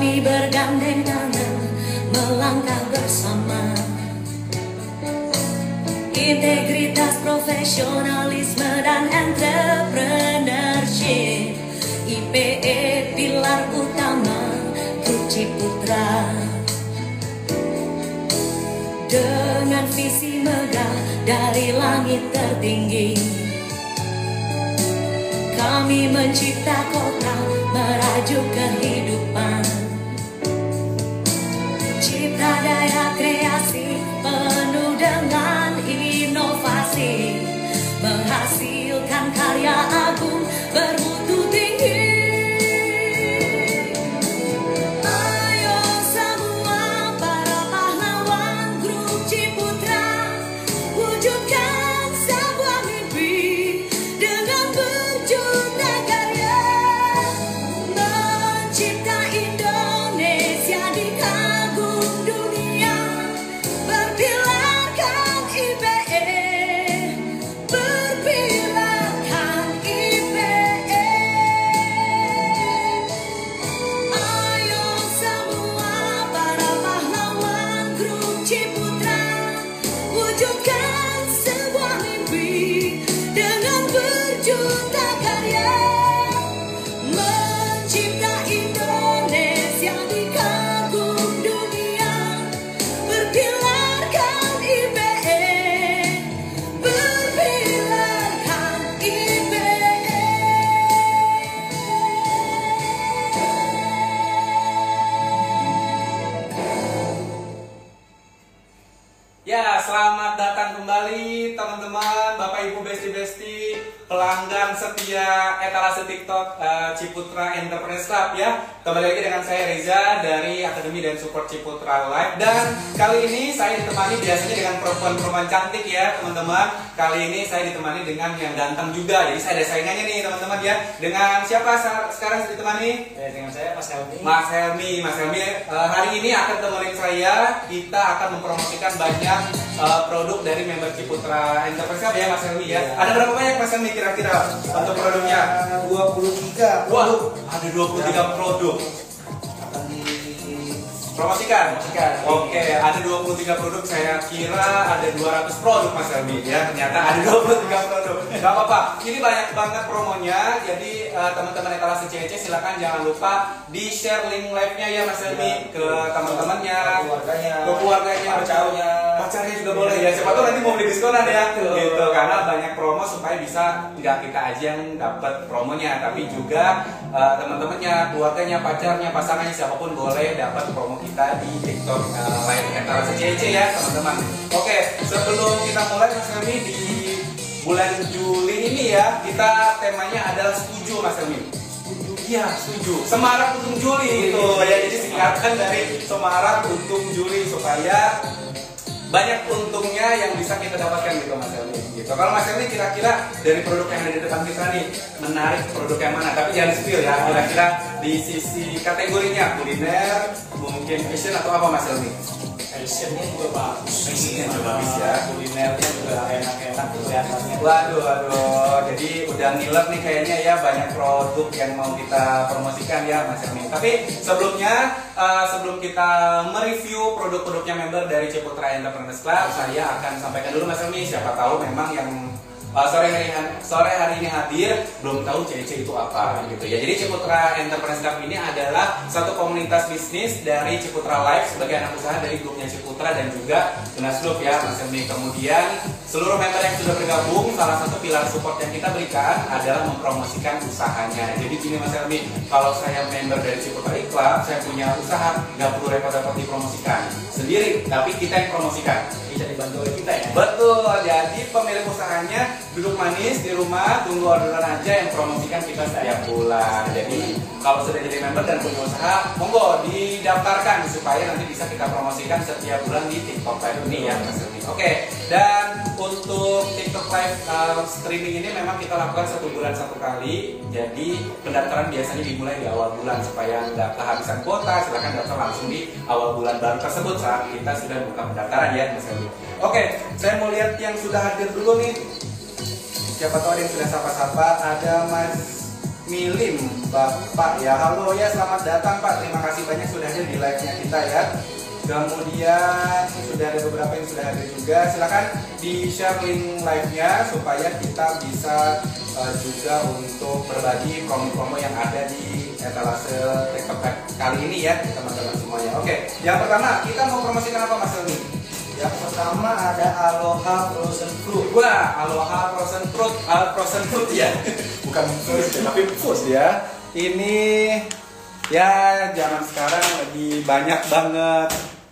Kami bergandeng tangan melangkah bersama. Integritas, profesionalisme dan entrepreneurship, IPE pilar utama Grup Ciputra. Dengan visi megah dari langit tertinggi, kami mencipta kota merajuk kehidupan. Cipta daya kreasi penuh dengan inovasi, menghasilkan karya agung bermutu tinggi. Ayo semua para pahlawan Grup Ciputra, wujudkan sebuah mimpi dengan berjuta karya, mencipta Indonesia di kagum dunia, berpilarkan IPE, berpilarkan IPE. Ayo semua para pahlawan Grup Ciputra, wujudkan sebuah mimpi dengan berjuta karya, mencipta Indonesia di kagum dunia, berpilarkan IPE, berpilarkan IPE. Ya, selamat datang kembali teman-teman, Bapak Ibu Besti-Besti, pelanggan setia etalase TikTok Ciputra Entrepreneurs Club ya. Kembali lagi dengan saya Reza dari Akademi dan Support Ciputra Live. Dan kali ini saya ditemani biasanya dengan perempuan-perempuan cantik ya teman-teman. Kali ini saya ditemani dengan yang ganteng juga. Jadi saya ada saingannya nih teman-teman ya. Dengan siapa sekarang saya ditemani? Dengan saya Mas Helmi. Mas Helmi hari ini akan temenin saya. Kita akan mempromosikan banyak produk dari member Ciputra Entrepreneurs Club ya Mas Helmi ya. Iya. Ada berapa banyak Mas Helmi kira-kira untuk produknya? 23. Wah, ada 23 produk. Akan Promosikan? dipromosikan. Oke, ada 23 produk, saya kira ada 200 produk Mas Helmi ya. Ternyata ada 23 produk. Gak apa-apa, ini banyak banget promonya. Jadi teman-teman etalase CEC silakan jangan lupa di share link live-nya ya Mas Helmi ke teman-temannya, ke keluarganya, pacarnya juga boleh ya. Siapa tahu nanti mau beli diskonan ya. Gitu, karena banyak promo supaya bisa nggak kita aja yang dapat promonya, tapi juga teman-temannya, keluarganya, pacarnya, pasangannya, siapapun boleh dapat promo kita di TikTok live etalase CEC ya teman-teman. Oke, sebelum kita mulai Mas Helmi, di bulan Juli ini ya kita temanya adalah setuju Mas Helmi. Iya, setuju. Semarak Untung Juli itu ya. Jadi singkatan dari Semarak Untung Juli supaya banyak untungnya yang bisa kita dapatkan gitu Mas Helmi. Gitu. Kalau Mas Helmi kira-kira dari produk yang ada di depan kita nih menarik produk yang mana? Tapi jangan spill ya. Kira-kira di sisi kategorinya kuliner, mungkin fashion atau apa Mas Helmi? Fashionnya juga bagus. Fashionnya juga bagus ya. Kulinernya juga enak-enak tuh kelihatannya. Waduh, jadi udah ngiler nih kayaknya ya, banyak produk yang mau kita promosikan ya Mas Helmi. Tapi sebelumnya, sebelum kita mereview produk-produknya member dari Ciputra Entrepreneurs Club, saya akan sampaikan dulu Mas Helmi, siapa tahu memang yang sore hari ini hadir belum tahu CEC itu apa gitu ya. Jadi Ciputra Entrepreneurs Club ini adalah satu komunitas bisnis dari Ciputra Life sebagai anak usaha dari grupnya Ciputra dan juga Tunas Group ya Mas Helmi. Kemudian seluruh member yang sudah bergabung, salah satu pilar support yang kita berikan adalah mempromosikan usahanya. Jadi gini Mas Helmi, kalau saya member dari Ciputra Club, saya punya usaha, nggak perlu repot-repot dipromosikan sendiri, tapi kita yang promosikan. Bisa dibantu oleh kita ya. Betul, jadi pemilik usahanya duduk manis di rumah, tunggu orderan aja, yang promosikan kita setiap bulan. Jadi kalau sudah jadi member dan punya usaha, monggo didaftarkan supaya nanti bisa kita promosikan setiap bulan di TikTok Live ini ya Mas Helmi. Oke, dan untuk TikTok Live streaming ini memang kita lakukan 1 bulan 1 kali. Jadi pendaftaran biasanya dimulai di awal bulan supaya nggak kehabisan kuota. Silahkan daftar langsung di awal bulan baru tersebut saat kita sudah buka pendaftaran ya Mas Helmi. Oke, saya mau lihat yang sudah hadir dulu nih. Siapa tahu ada yang sudah sapa-sapa. Ada Mas Milim Bapak ya. Halo ya, selamat datang Pak. Terima kasih banyak sudah hadir di live-nya kita ya. Kemudian sudah ada beberapa yang sudah hadir juga. Silakan di-share link live-nya supaya kita bisa juga untuk berbagi promo-promo yang ada di etalase TikTok kali ini ya teman-teman semuanya. Oke, yang pertama kita mau promosikan apa Mas Helmi? Yang pertama ada Aloha Frozen Fruit. Wah, Aloha Frozen Fruit, Frozen Fruit ya, bukan fruit tapi food ya. Ini ya zaman sekarang lagi banyak banget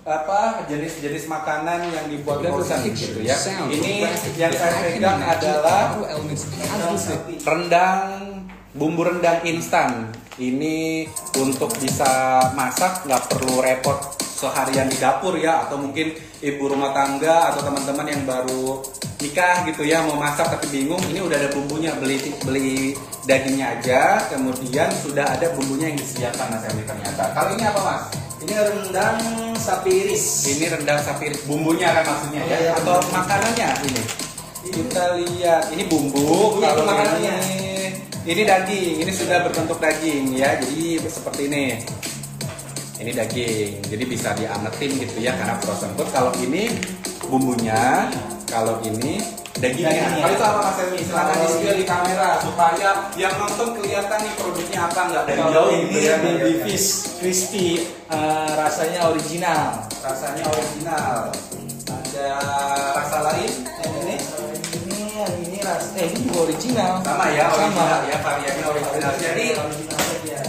apa jenis-jenis makanan yang dibuat frozen gitu ya. Ini yang saya pegang adalah bumbu rendang instan. Ini untuk bisa masak nggak perlu repot seharian di dapur ya, atau mungkin ibu rumah tangga atau teman-teman yang baru nikah gitu ya mau masak tapi bingung. Ini udah ada bumbunya, beli dagingnya aja, kemudian sudah ada bumbunya yang disediakan Mas Helmi ternyata. Kalau ini apa Mas? Ini rendang sapi iris. Ini rendang sapi iris, bumbunya kan maksudnya ya, Iya, atau makanannya ini? Kita lihat, ini bumbu, kalau makanannya. ini daging, ini sudah berbentuk daging ya, jadi seperti ini. Ini daging, jadi bisa diangetin gitu ya karena frozen food. Kalau ini bumbunya, kalau ini dagingnya. Kalau itu apa Mas Helmi? Silakan di-spill di kamera supaya yang nonton kelihatan nih produknya apa, nggak dari jauh Ini gitu ya. baby fish crispy, rasanya original. Rasanya original. Ada rasa lain yang ini? Ini rasa, ini juga original. Sama ya, original Sama. ya, variannya original. Jadi original saja.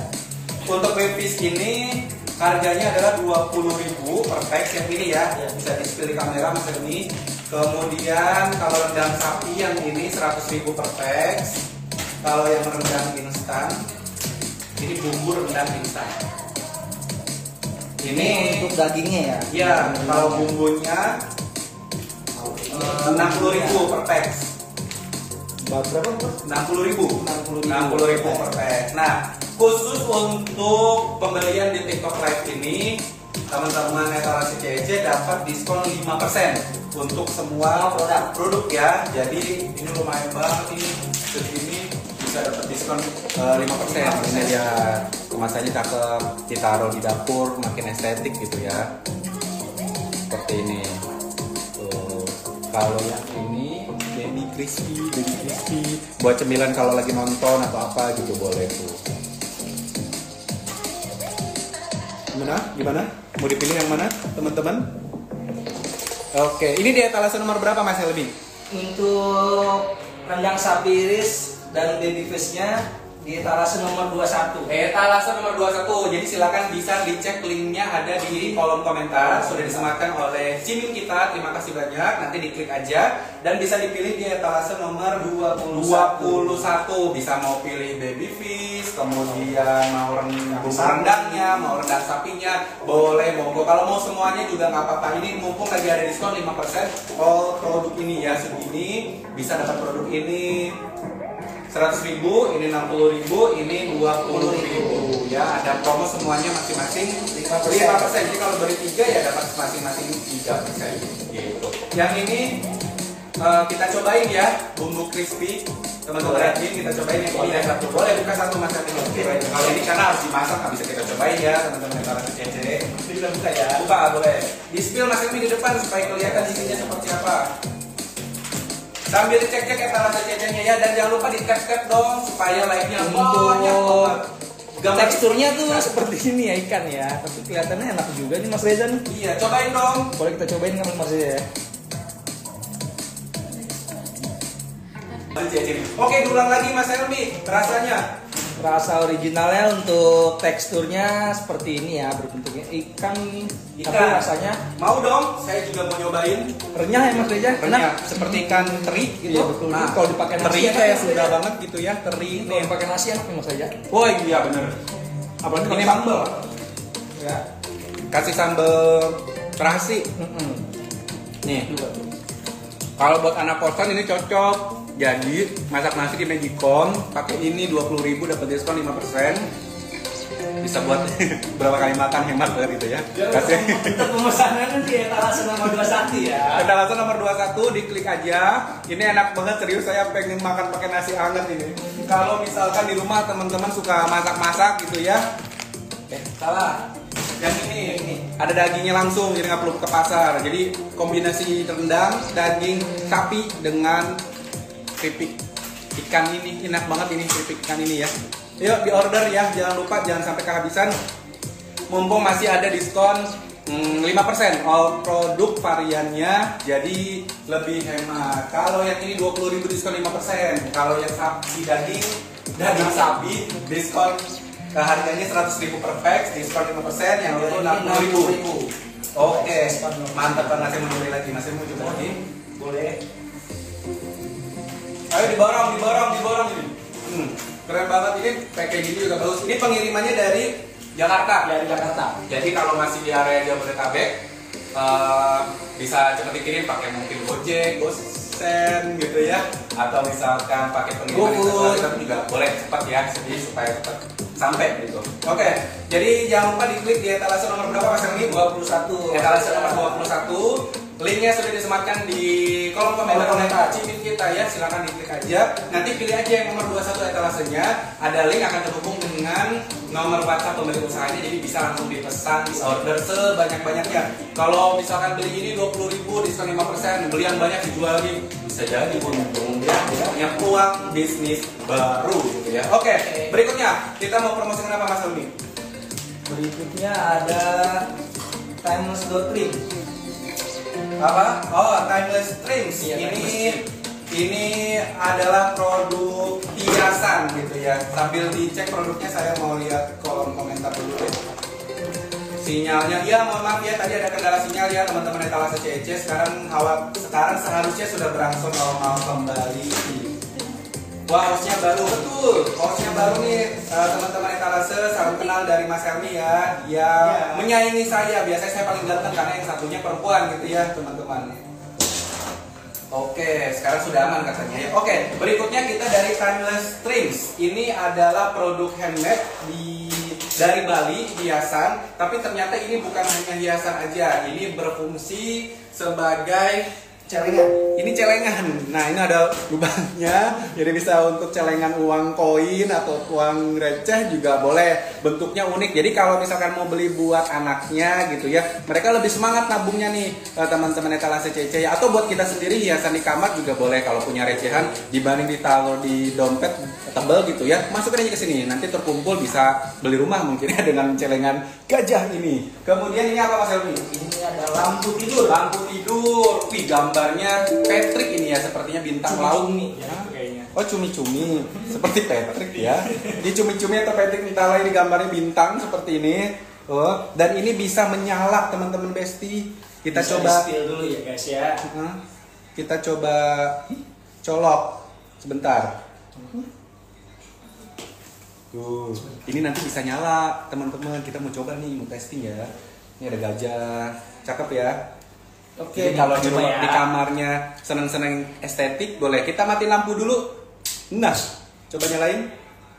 untuk baby fish ini harganya adalah 20.000 per pack yang ini ya. Bisa di-spill di kamera Mas Helmi. Kemudian kalau rendang sapi yang ini 100.000 per pack. Kalau yang rendang instan, ini bumbu rendang instan. Ini untuk dagingnya ya. Ya, kalau bumbunya 60.000 per pack. Berapa? 60.000 per pack. Nah, khusus untuk pembelian di TikTok Live ini, teman-teman etalase CEC dapat diskon 5% untuk semua produk ya. Jadi ini lumayan banget ini, segini bisa dapat diskon 5%. Ini dia kemasannya cakep, ditaruh di dapur makin estetik gitu ya. Seperti ini. Tuh. Kalau yang ini baby crispy buat cemilan kalau lagi nonton atau apa gitu boleh tuh. Gimana? Mau dipilih yang mana, teman-teman? Oke, ini di etalase nomor berapa Mas Helmi? Untuk rendang sapi iris dan baby fish-nya di etalase nomor 21. Etalase nomor 21. Jadi silakan bisa dicek linknya ada di kolom komentar. Sudah disematkan oleh Cimin kita. Terima kasih banyak. Nanti diklik aja dan bisa dipilih di etalase nomor 21. Bisa mau pilih baby fish, kemudian mau rendangnya, mau rendang sapinya, boleh monggo. Kalau mau semuanya juga nggak apa-apa. Ini mumpung lagi ada diskon 5%. All produk ini ya segini bisa dapat produk ini 100.000, ini 60.000, ini 20.000 ya. Ada promo semuanya masing-masing 5%. Jadi kalau beli 3 ya dapat masing-masing 3% gitu. Yang ini kita cobain ya, bumbu crispy. Teman-teman lihat kita cobain yang ini ya satu. Boleh buka satu Mas Helmi. Kalau ini karena harus dimasak nggak bisa kita cobain ya teman-teman yang harus CC. Kita buka ya. Buka boleh. Di spill Mas Helmi di depan supaya kelihatan isinya seperti apa. Sambil cek-cek etalase CC-nya ya, dan jangan lupa di tap-tap dong supaya like-nya banyak banget. Teksturnya tuh seperti ini ya, ikan ya, tapi kelihatannya enak juga nih Mas Reza nih. Iya, cobain dong. Boleh kita cobain nggak Mas Reza ya? Oke, diulang lagi Mas Helmi, rasanya. Rasa originalnya untuk teksturnya seperti ini ya, berbentuknya ikan nih. Tapi Ikan. rasanya Mau dong, saya juga mau nyobain. renyah ya Mas Reza? Renyah, seperti ikan teri gitu. Iya, betul. Nah, Kalau dipakai nasi teri enak kayak ya, sudah Mas. banget gitu ya, teri Kalau nih. pakai nasi enak nih Mas Reza. Oh iya bener. Apalagi ini sambal. Ya. Kasih sambal terasi. Nih. Kalau buat anak kosan ini cocok. Jadi masak nasi di Magicom, pakai ini 20.000 dapat diskon 5%. bisa buat berapa kali makan, hemat banget gitu ya. Kasih. Untuk pemesanan di etalase nomor 21 ya. Etalase nomor 21 diklik aja. Ini enak banget, serius saya pengen makan pakai nasi hangat ini. Kalau misalkan di rumah teman-teman suka masak-masak gitu ya. Salah. Yang ini ada dagingnya langsung, jadi nggak perlu ke pasar. Jadi kombinasi rendang, daging sapi dengan keripik ikan ini enak banget ini, keripik ikan ini ya. Yuk di order ya, jangan lupa jangan sampai kehabisan. Mumpung masih ada diskon 5% all produk variannya, jadi lebih hemat. Kalau yang ini 20.000 diskon 5%. Kalau yang sapi daging sapi diskon harganya 100.000 per pack, diskon 5%, yang itu 60.000. Oke, mantap banget. Saya mau beli lagi, masih mau coba lagi? Boleh. Ayo diborong ini. Keren banget ini, packaging juga bagus. Ini pengirimannya dari Jakarta. Jadi kalau masih di area Jabodetabek bisa cepet dikirim pakai mungkin Gojek, GoSend gitu ya, atau misalkan pakai pengiriman internasional juga boleh cepat ya, jadi supaya cepat sampai gitu. Oke, jadi jangan lupa diklik di etalase nomor berapa Mas Helmi? 21. Etalase nomor 21. Linknya sudah disematkan di kolom komentar Cimit kita ya, silahkan diklik aja. Nanti pilih aja yang nomor 21 etalasenya. Ada link akan terhubung dengan nomor WhatsApp pemilik usahanya, jadi bisa langsung dipesan, di order sebanyak-banyaknya. Kalau misalkan beli ini 20.000 diskon 5%, beli yang banyak dijual lagi, bisa jadi untung ya, punya peluang bisnis baru gitu ya. Oke, berikutnya kita mau promosikan apa Mas Helmi? Berikutnya ada Timeless Door Trim. Apa? Oh, Timeless Trims. Ini adalah produk hiasan gitu ya. Sambil dicek produknya, saya mau lihat kolom komentar dulu ya. Sinyalnya, ya mohon maaf ya, tadi ada kendala sinyal ya teman-teman etalase CEC. Sekarang seharusnya sudah berangsur normal kembali. Wah, hostnya baru, betul. Hostnya baru nih, teman-teman etalase, salam kenal dari Mas Helmi ya. Yang menyaingi saya, biasanya saya paling ganteng karena yang satunya perempuan gitu ya teman-teman. Oke, sekarang sudah aman katanya ya. Oke, berikutnya kita dari Timeless Trims. Ini adalah produk handmade dari Bali, hiasan. Tapi ternyata ini bukan hanya hiasan aja, ini berfungsi sebagai celengan. Ini celengan. Nah, ini ada lubangnya. Jadi bisa untuk celengan uang koin atau uang receh juga boleh. Bentuknya unik. Jadi kalau misalkan mau beli buat anaknya gitu ya, mereka lebih semangat nabungnya nih, teman-teman etalase CC ya. Atau buat kita sendiri hiasan di kamar juga boleh kalau punya recehan dibanding ditaruh di dompet tebal gitu ya. Masukin aja ke sini. Nanti terkumpul bisa beli rumah mungkin ya dengan celengan gajah ini. Kemudian ini apa Mas Helmi? Ini ada lampu tidur. Lampu tidur. Wih, gambarnya Patrick ini ya, sepertinya bintang laut nih ya. Oh, cumi-cumi seperti Patrick ya. Di cumi-cumi atau Patrick Nitalai di gambarnya bintang seperti ini. Oh, dan ini bisa menyala teman-teman Besti. Kita Bisa coba di-spill dulu ya guys ya. Kita coba colok sebentar. Tuh, ini nanti bisa nyala teman-teman. Kita mau coba nih, mau testing ya. Ini ada gajah, cakep ya. Oke, jadi kalau di, coba ya. Di kamarnya seneng-seneng estetik, boleh kita mati lampu dulu. Nah, coba nyalain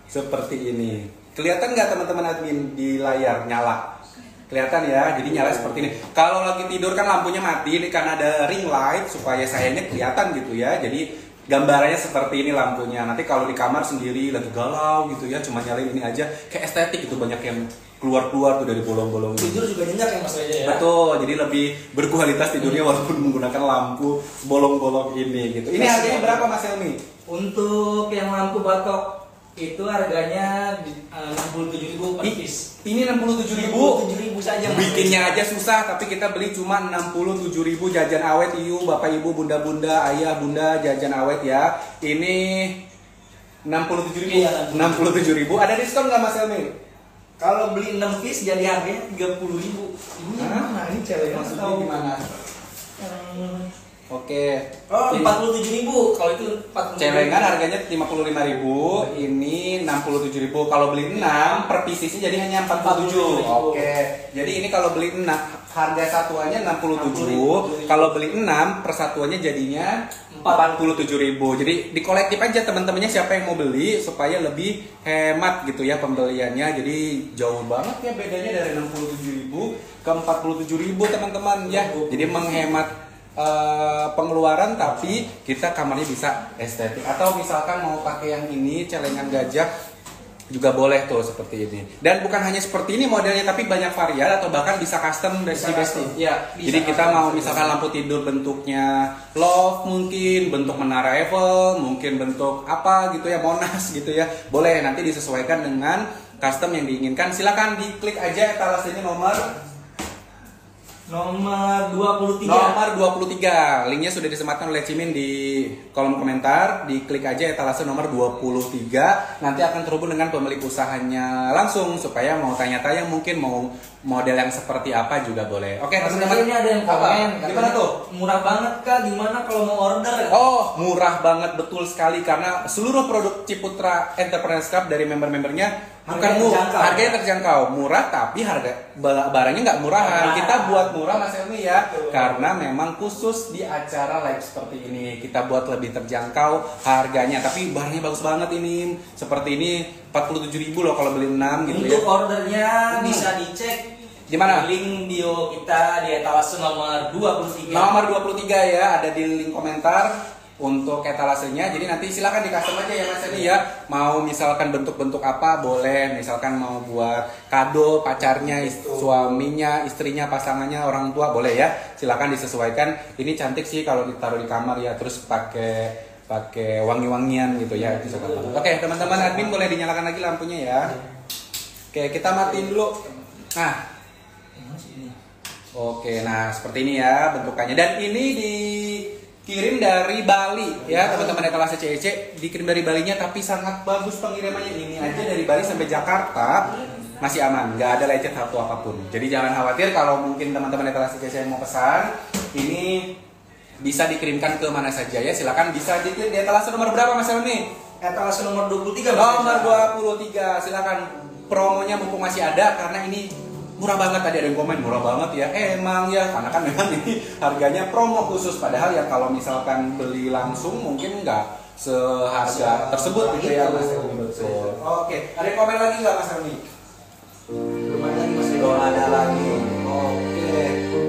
seperti ini. Kelihatan nggak teman-teman admin di layar nyala? Kelihatan ya, jadi nyala seperti ini. Kalau lagi tidur kan lampunya mati, ini karena ada ring light supaya sayanya kelihatan gitu ya. Jadi gambarannya seperti ini lampunya. Nanti kalau di kamar sendiri lagi galau gitu ya, cuma nyalain ini aja, kayak estetik itu, banyak yang keluar-keluar tuh dari bolong-bolong. Tidur juga nyenyak ya Mas Reja ya. Betul, jadi lebih berkualitas tidurnya walaupun menggunakan lampu bolong-bolong ini gitu. Ini harganya berapa Mas Helmi? Untuk yang lampu batok itu harganya 67.000 per piece. Ini 67.000. 67.000 saja. Mas. Bikinnya aja susah, tapi kita beli cuma 67.000 jajan awet. Iyu, bapak ibu, bunda-bunda, ayah, bunda, jajan awet ya. Ini 67.000. Iya, 67.000. Ada diskon nggak Mas Helmi? Kalau beli 6 piece jadi harganya 30.000. Ini Hah? mana? Ini cewek Maksudnya gimana? Oke. Oh, Ini 47.000. Kalau itu 40.000. celengan harganya 55.000, ini 67.000. Kalau beli 6 per piecesnya jadi hanya 47. 47.000. Oke. Jadi ini kalau beli 6 harga satuannya 67. Kalau beli 6 per satuannya jadinya 47.000. Jadi di kolektif aja teman-temannya siapa yang mau beli supaya lebih hemat gitu ya pembeliannya. Jadi jauh banget ya bedanya dari 67.000 ke 47.000 teman-teman ya. Jadi menghemat pengeluaran tapi kita kamarnya bisa estetik. Atau misalkan mau pakai yang ini celengan gajah juga boleh tuh seperti ini. Dan bukan hanya seperti ini modelnya tapi banyak varian atau bahkan bisa custom dari si Besti. Ya, jadi kita mau misalkan lampu tidur bentuknya love mungkin, bentuk menara Eiffel, mungkin bentuk apa gitu ya, Monas gitu ya. Boleh nanti disesuaikan dengan custom yang diinginkan. Silakan diklik aja etalasenya nomor 23. Nomor 23. Linknya sudah disematkan oleh Cimin di kolom komentar. Diklik aja etalase nomor 23. Nanti akan terhubung dengan pemilik usahanya langsung supaya mau tanya-tanya mungkin mau model yang seperti apa juga boleh. Oke, teman-teman. Ini ada yang komen. Gimana tuh? Murah banget Kak, gimana kalau mau order? Oh, murah banget, betul sekali karena seluruh produk Ciputra Entrepreneurs Club dari member-membernya bukan harganya terjangkau, murah tapi harga barangnya nggak murahan. Kita buat murah Mas Helmi ya, karena memang khusus di acara live seperti ini kita buat lebih terjangkau harganya. Tapi barangnya bagus banget ini, seperti ini 47.000 loh kalau beli 6 gitu ya. Untuk ordernya bisa dicek Di mana? link bio kita di etalase nomor 23. Nomor 23 ya, ada di link komentar untuk etalasenya. Jadi nanti silakan di custom aja ya Mas Eli ya. Mau misalkan bentuk-bentuk apa boleh, misalkan mau buat kado pacarnya, suaminya, istrinya, pasangannya, orang tua boleh ya. Silakan disesuaikan. Ini cantik sih kalau ditaruh di kamar ya, terus pakai wangi-wangian gitu ya. Itu sangat bagus. Oke, teman-teman admin boleh dinyalakan lagi lampunya ya. Oke, kita matiin dulu. Nah. Oke, nah seperti ini ya bentukannya. Dan ini dikirim dari Bali ya teman-teman etalase CEC, dikirim dari Balinya tapi sangat bagus pengirimannya. Ini aja dari Bali sampai Jakarta masih aman, nggak ada lecet satu apapun. Jadi jangan khawatir kalau mungkin teman-teman etalase CEC yang mau pesan, ini bisa dikirimkan ke mana saja ya. Silakan bisa dikirim di etalase nomor berapa Mas Helmi? Etalase nomor 23. Nomor 23. Silakan promonya mumpung masih ada karena ini murah banget. Tadi ada yang komen murah banget ya. Emang ya, karena kan memang ini harganya promo khusus. Padahal ya kalau misalkan beli langsung mungkin nggak seharga tersebut gitu ya Mas Helmi. Betul. Oke, ada komen lagi nggak Mas Helmi? Belum ada lagi Mas. Belum ada lagi. Oke.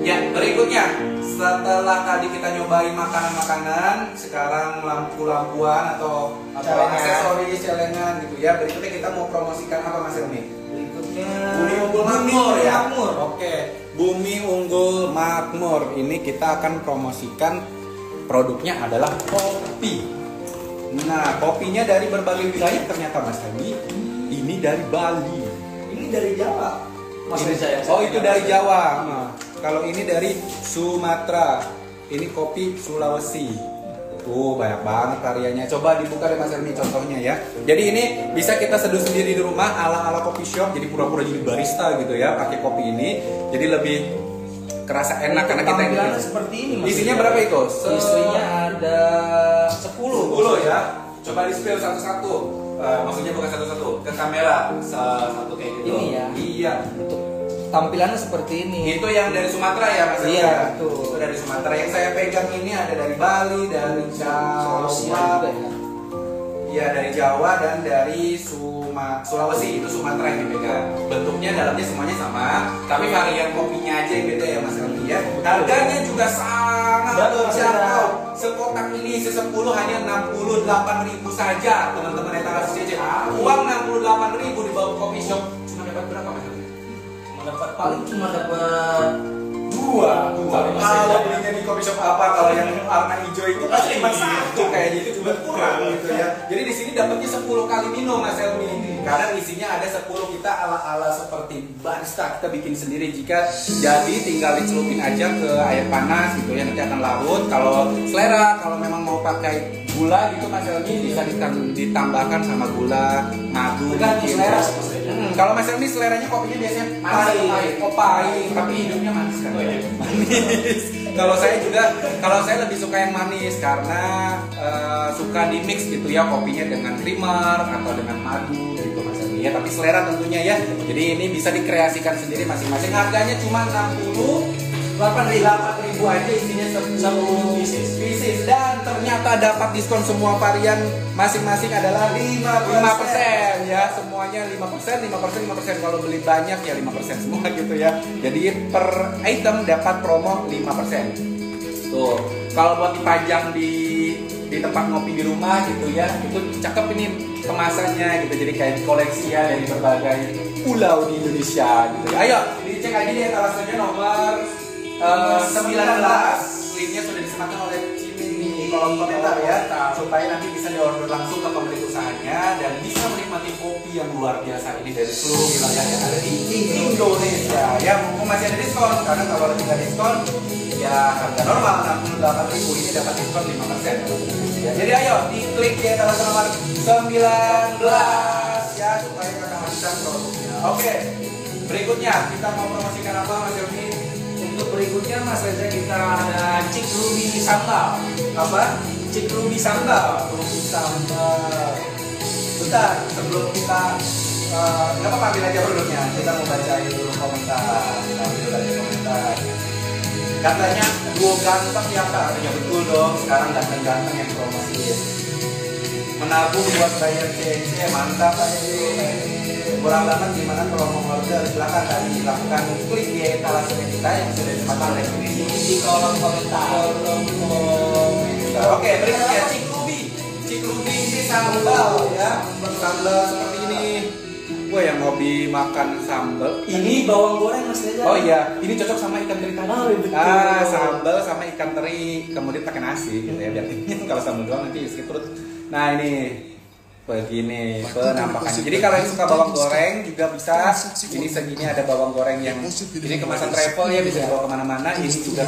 Ya berikutnya setelah tadi kita nyobain makanan-makanan, sekarang lampu-lampuan atau aksesoris celengan gitu ya. Berikutnya kita mau promosikan apa Mas Helmi? Bumi Unggul Makmur ya. Oke, Bumi Unggul Makmur. Ini kita akan promosikan produknya adalah kopi. Nah, kopinya dari berbagai wilayah ternyata Mas Helmi. Ini dari Bali. Ini dari Jawa. Oh, itu dari Jawa. Nah, kalau ini dari Sumatera. Ini kopi Sulawesi. Tuh banyak banget karyanya. Coba dibuka deh Mas Helmi contohnya ya. Jadi ini bisa kita seduh sendiri di rumah ala-ala coffee shop. Jadi pura-pura jadi barista gitu ya pakai kopi ini. Jadi lebih kerasa enak karena kita ini. Seperti ini Mas. Isinya berapa itu? Istrinya ada 10. 10 ya. Coba di spill satu-satu. Maksudnya bukan satu-satu ke kamera. Satu kayak gitu. Ini ya. Iya. Tampilannya seperti ini. Itu yang dari Sumatera ya Mas? Iya, betul. Itu dari Sumatera. Yang saya pegang ini ada dari Bali, dari Jawa, juga ya. iya dari Jawa dan dari Sulawesi. Itu Sumatera yang dipegang. Bentuknya dalamnya semuanya sama, tapi varian kopinya aja yang beda ya Mas Helmi ya. Harganya juga sangat terjangkau. Sekotak ini se-10 hanya 68.000 saja teman-teman etalase CC. Uang 68.000 di bawah kopi shop. Cuma dapat berapa Mas Helmi? Paling cuma dapat dua. Kalau belinya di coffee shop apa, kalau yang warna hijau itu pasti cuma satu kayaknya, itu juga kurang gitu ya. Jadi di sini dapatnya 10 kali minum Mas Helmi. Karena isinya ada 10, kita ala-ala seperti barista kita bikin sendiri. Jika jadi tinggal dicelupin aja ke air panas gitu ya, nanti akan larut. Kalau selera, kalau memang mau pakai gula gitu Mas Helmi bisa ditambahkan sama gula, madu, selera. Kalau Mas Helmi seleranya kopinya biasanya manis, pahit, tapi hidupnya manis kan? Manis. Kalau saya lebih suka yang manis karena suka di mix gitu ya, kopinya dengan creamer atau dengan madu gitu Mas Helmi ya. Tapi selera tentunya ya. Jadi ini bisa dikreasikan sendiri masing-masing. Harganya cuma 68.000 aja, isinya 10 pieces dan ternyata dapat diskon semua varian masing-masing adalah 5% ya, semuanya 5%. Kalau beli banyak ya 5% semua gitu ya. Jadi per item dapat promo 5%. Tuh, kalau buat dipajang di tempat ngopi di rumah gitu ya, itu cakep ini kemasannya gitu. Jadi kayak koleksi ya dari berbagai pulau di Indonesia gitu. Ayo dicek aja di etalasenya nomor 19, linknya sudah disematkan oleh Cimin di kolom komentar ya, supaya nanti bisa diorder langsung ke pemilik usahanya dan bisa menikmati kopi yang luar biasa ini dari seluruh wilayah yang ada di Indonesia. Ya mumpung masih ada diskon, karena kalau lagi nggak diskon ya harga normal 68.000, ini dapat diskon 5%. Ya, jadi ayo diklik di etalase nomor 19 ya supaya ketahuan produknya. Oke, berikutnya kita mau promosikan apa Mas Helmi? Untuk berikutnya Mas Reza, kita ada Cik Ruby Sambal. Apa? Cik Ruby Sambal. Bentar, sebelum kita nggak apa-apa, ambil aja produknya. Kita mau bacain dulu komentar. Kita ambil aja komentar. Katanya duo ganteng ya Kak. Ya betul dong, sekarang ganteng-ganteng yang promosiin. Menabung buat bayar CNC, mantap aja itu. Kurang banget gimana kalau mau order, silahkan tadi lakukan klik di etalase kita yang sudah disematkan oleh di kolom komentar. Oke, berikutnya Cik Ruby ini sambal ya, sambal seperti ini. Wah, yang hobi makan sambal. Ini bawang goreng Mas Reza. Oh iya, ini cocok sama ikan teri tadi. Oh, betul. Sambal sama ikan teri, kemudian pakai nasi gitu ya, biar kenyang. Kalau sambal doang nanti isi perut. Nah ini begini penampakannya. Jadi kalau yang suka bawang goreng juga bisa. Ini segini ada bawang goreng yang ini kemasan travel ya, bisa dibawa kemana-mana. Ini juga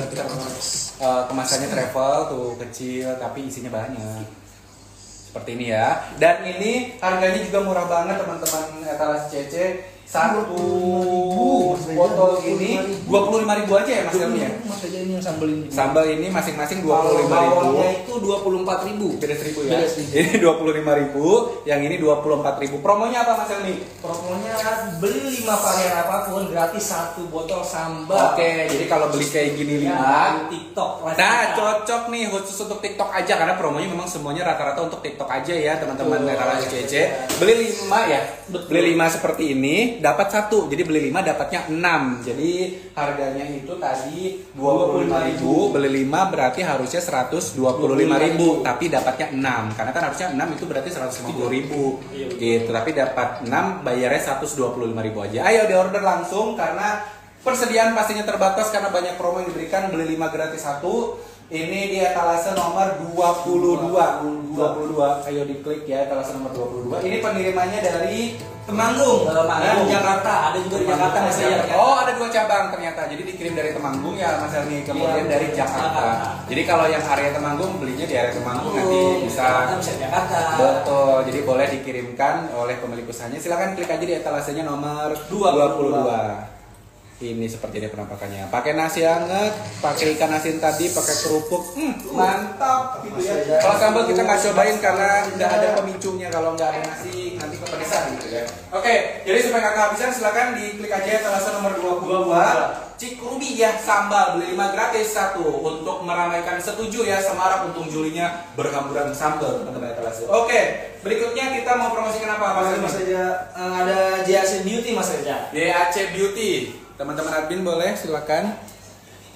kemasannya travel tuh kecil tapi isinya banyak. Seperti ini ya. Dan ini harganya juga murah banget teman-teman etalase CC. Satu botol ini 25.000 aja ya Mas Helmi ya. Mas Reza, ini yang sambal ini. Sambal ini masing-masing 25.000. Bawangnya itu 24.000. Beda 1.000 ya. Beda 1.000. Ini 25.000, yang ini 24.000. Promonya apa Mas Helmi? Promonya beli 5 varian apapun gratis 1 botol sambal. Oke, jadi kalau beli kayak gini 5 ya, TikTok. Nah, cocok nih khusus untuk TikTok aja karena promonya memang semuanya rata-rata untuk TikTok aja ya, teman-teman etalase CC. Beli 5 ya. Beli 5 seperti ini dapat 1. Jadi beli 5 dapatnya 6. Jadi harganya itu tadi 25.000, beli 5 berarti harusnya 125.000, tapi dapatnya 6. Karena kan harusnya 6 itu berarti 150.000. Gitu, tapi dapat 6 bayarnya 125.000 aja. Ayo di order langsung karena persediaan pastinya terbatas karena banyak promo yang diberikan. Beli 5 gratis 1. Ini di etalase nomor 22. Ayo diklik ya etalase nomor 22. Ini pengirimannya dari Temanggung, Temanggung. Jakarta, ada juga di Jakarta Mas Reza. Oh, ada 2 cabang ternyata. Jadi dikirim dari Temanggung ya Mas Helmi, kemudian dari Jakarta. Jadi kalau yang area Temanggung belinya di area Temanggung nanti bisa Jakarta. Betul. Jadi boleh dikirimkan oleh pemilik usahanya. Silakan klik aja di etalasenya nomor 22. Ini seperti ini penampakannya. Pakai nasi hangat, pakai ikan asin tadi, pakai kerupuk, mantap gitu ya. Kalau sambal kita nggak cobain karena nggak ada pemicunya. Kalau nggak ada nasi nanti kepedesan gitu ya. Oke, jadi supaya nggak kehabisan silakan diklik aja etalase nomor 22. Cik Ruby ya, sambal beli 5 gratis 1 untuk meramaikan Setuju ya Semarak untung Julinya berhamburan sambal teman-teman etalase. Oke, berikutnya kita mau promosikan apa Mas Reza? Ada JAC Beauty Mas Reza. JAC Beauty. Teman-teman admin boleh silakan.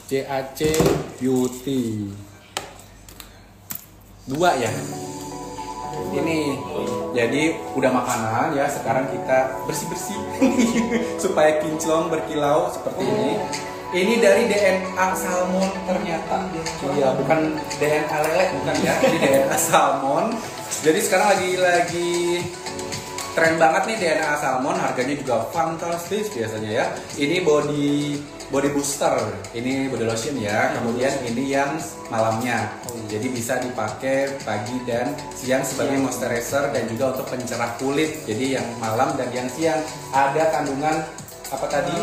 JAC Beauty 2 ya. Ini jadi udah makanan ya, sekarang kita bersih-bersih supaya kinclong berkilau seperti ini. Ini dari DNA salmon ternyata. Iya, bukan DNA lele bukan ya. Ini DNA salmon. Jadi sekarang lagi tren banget nih DNA salmon, harganya juga fantastis biasanya ya. Ini body booster, ini body lotion ya. Kemudian ini yang malamnya. Jadi bisa dipakai pagi dan siang sebagai moisturizer dan juga untuk pencerah kulit. Jadi yang malam dan yang siang ada kandungan apa tadi?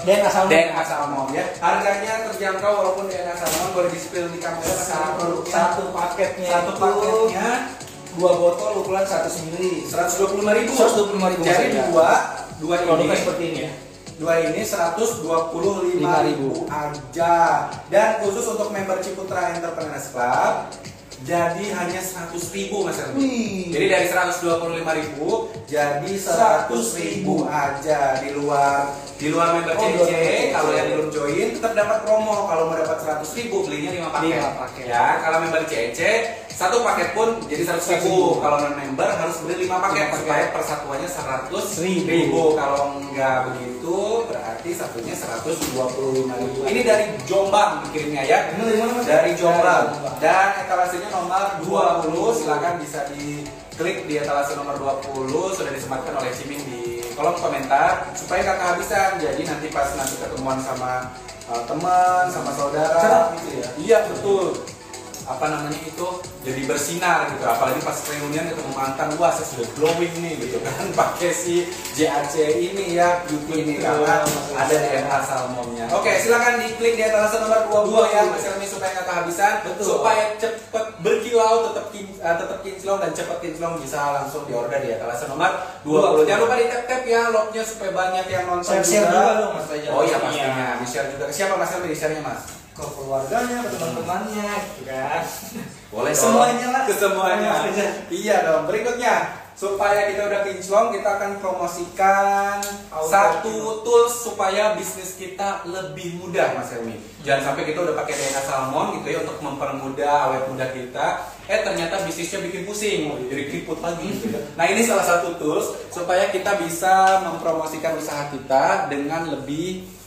DNA Salmon. DNA Salmon ya. Harganya terjangkau walaupun DNA Salmon boleh di-spill di kamera Satu paketnya. Satu paketnya 2 botol ukuran 100 ml. 125.000. 125.000. Jadi dua produknya ini seperti ini ya. dua ini 125.000 aja. Dan khusus untuk member Ciputra Entrepreneurs Club jadi hanya 100.000 Mas Erwin. Jadi dari 125.000 jadi 100.000 aja di luar member CC. Kalau yang belum join tetap dapat promo. Kalau mau dapat 100.000 belinya 5 paket. Ya, kalau member CC satu paket pun jadi 100.000. Kalau non member harus beli 5 paket supaya persatuannya 100.000. Kalau nggak begitu berarti satunya 125.000. Ini dari Jombang dikirimnya ya. Dari Jombang. Dan etalasenya nomor 20. Silakan bisa diklik di etalase nomor 20. Sudah disematkan oleh Ciming di kolom komentar supaya nggak kehabisan. Jadi nanti pas ketemuan sama teman, sama saudara Cerah gitu ya? Iya betul. Apa namanya itu jadi bersinar gitu, apalagi pas reunian ketemu mantan, wah saya sudah glowing nih gitu kan pakai si JAC ini ya, beauty ini karena ada DNA Salmonnya. Oke, silakan diklik di etalase nomor 22 ya Mas Helmi supaya nggak kehabisan. Supaya cepet berkilau, tetap kinclong dan cepet kinclong bisa langsung diorder di etalase nomor 20. Jangan lupa di tap ya lognya supaya banyak yang nonton Share juga dong Mas Fajar. Oh iya pastinya, di share juga. Siapa Mas Helmi di share-nya Mas? Ke keluarganya, ke teman-temannya gitu kan. Boleh Semuanya lah. ke semuanya. Iya dong. Berikutnya, supaya kita udah kinclong, kita akan promosikan satu tools supaya bisnis kita lebih mudah, Mas Helmi. Jangan sampai kita udah pakai DNA Salmon gitu ya untuk mempermudah awet muda kita. Ternyata bisnisnya bikin pusing, jadi keriput lagi gitu ya. Nah ini salah satu tools supaya kita bisa mempromosikan usaha kita dengan lebih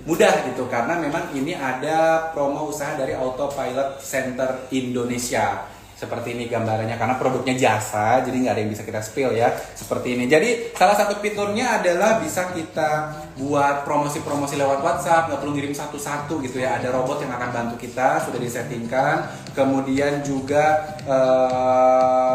mudah gitu, karena memang ini ada promo usaha dari Autopilot Center Indonesia. Seperti ini gambarannya, karena produknya jasa jadi nggak ada yang bisa kita spill ya, seperti ini. Jadi salah satu fiturnya adalah bisa kita buat promosi-promosi lewat WhatsApp, nggak perlu ngirim satu-satu gitu ya. Ada robot yang akan bantu kita, sudah disettingkan. Kemudian juga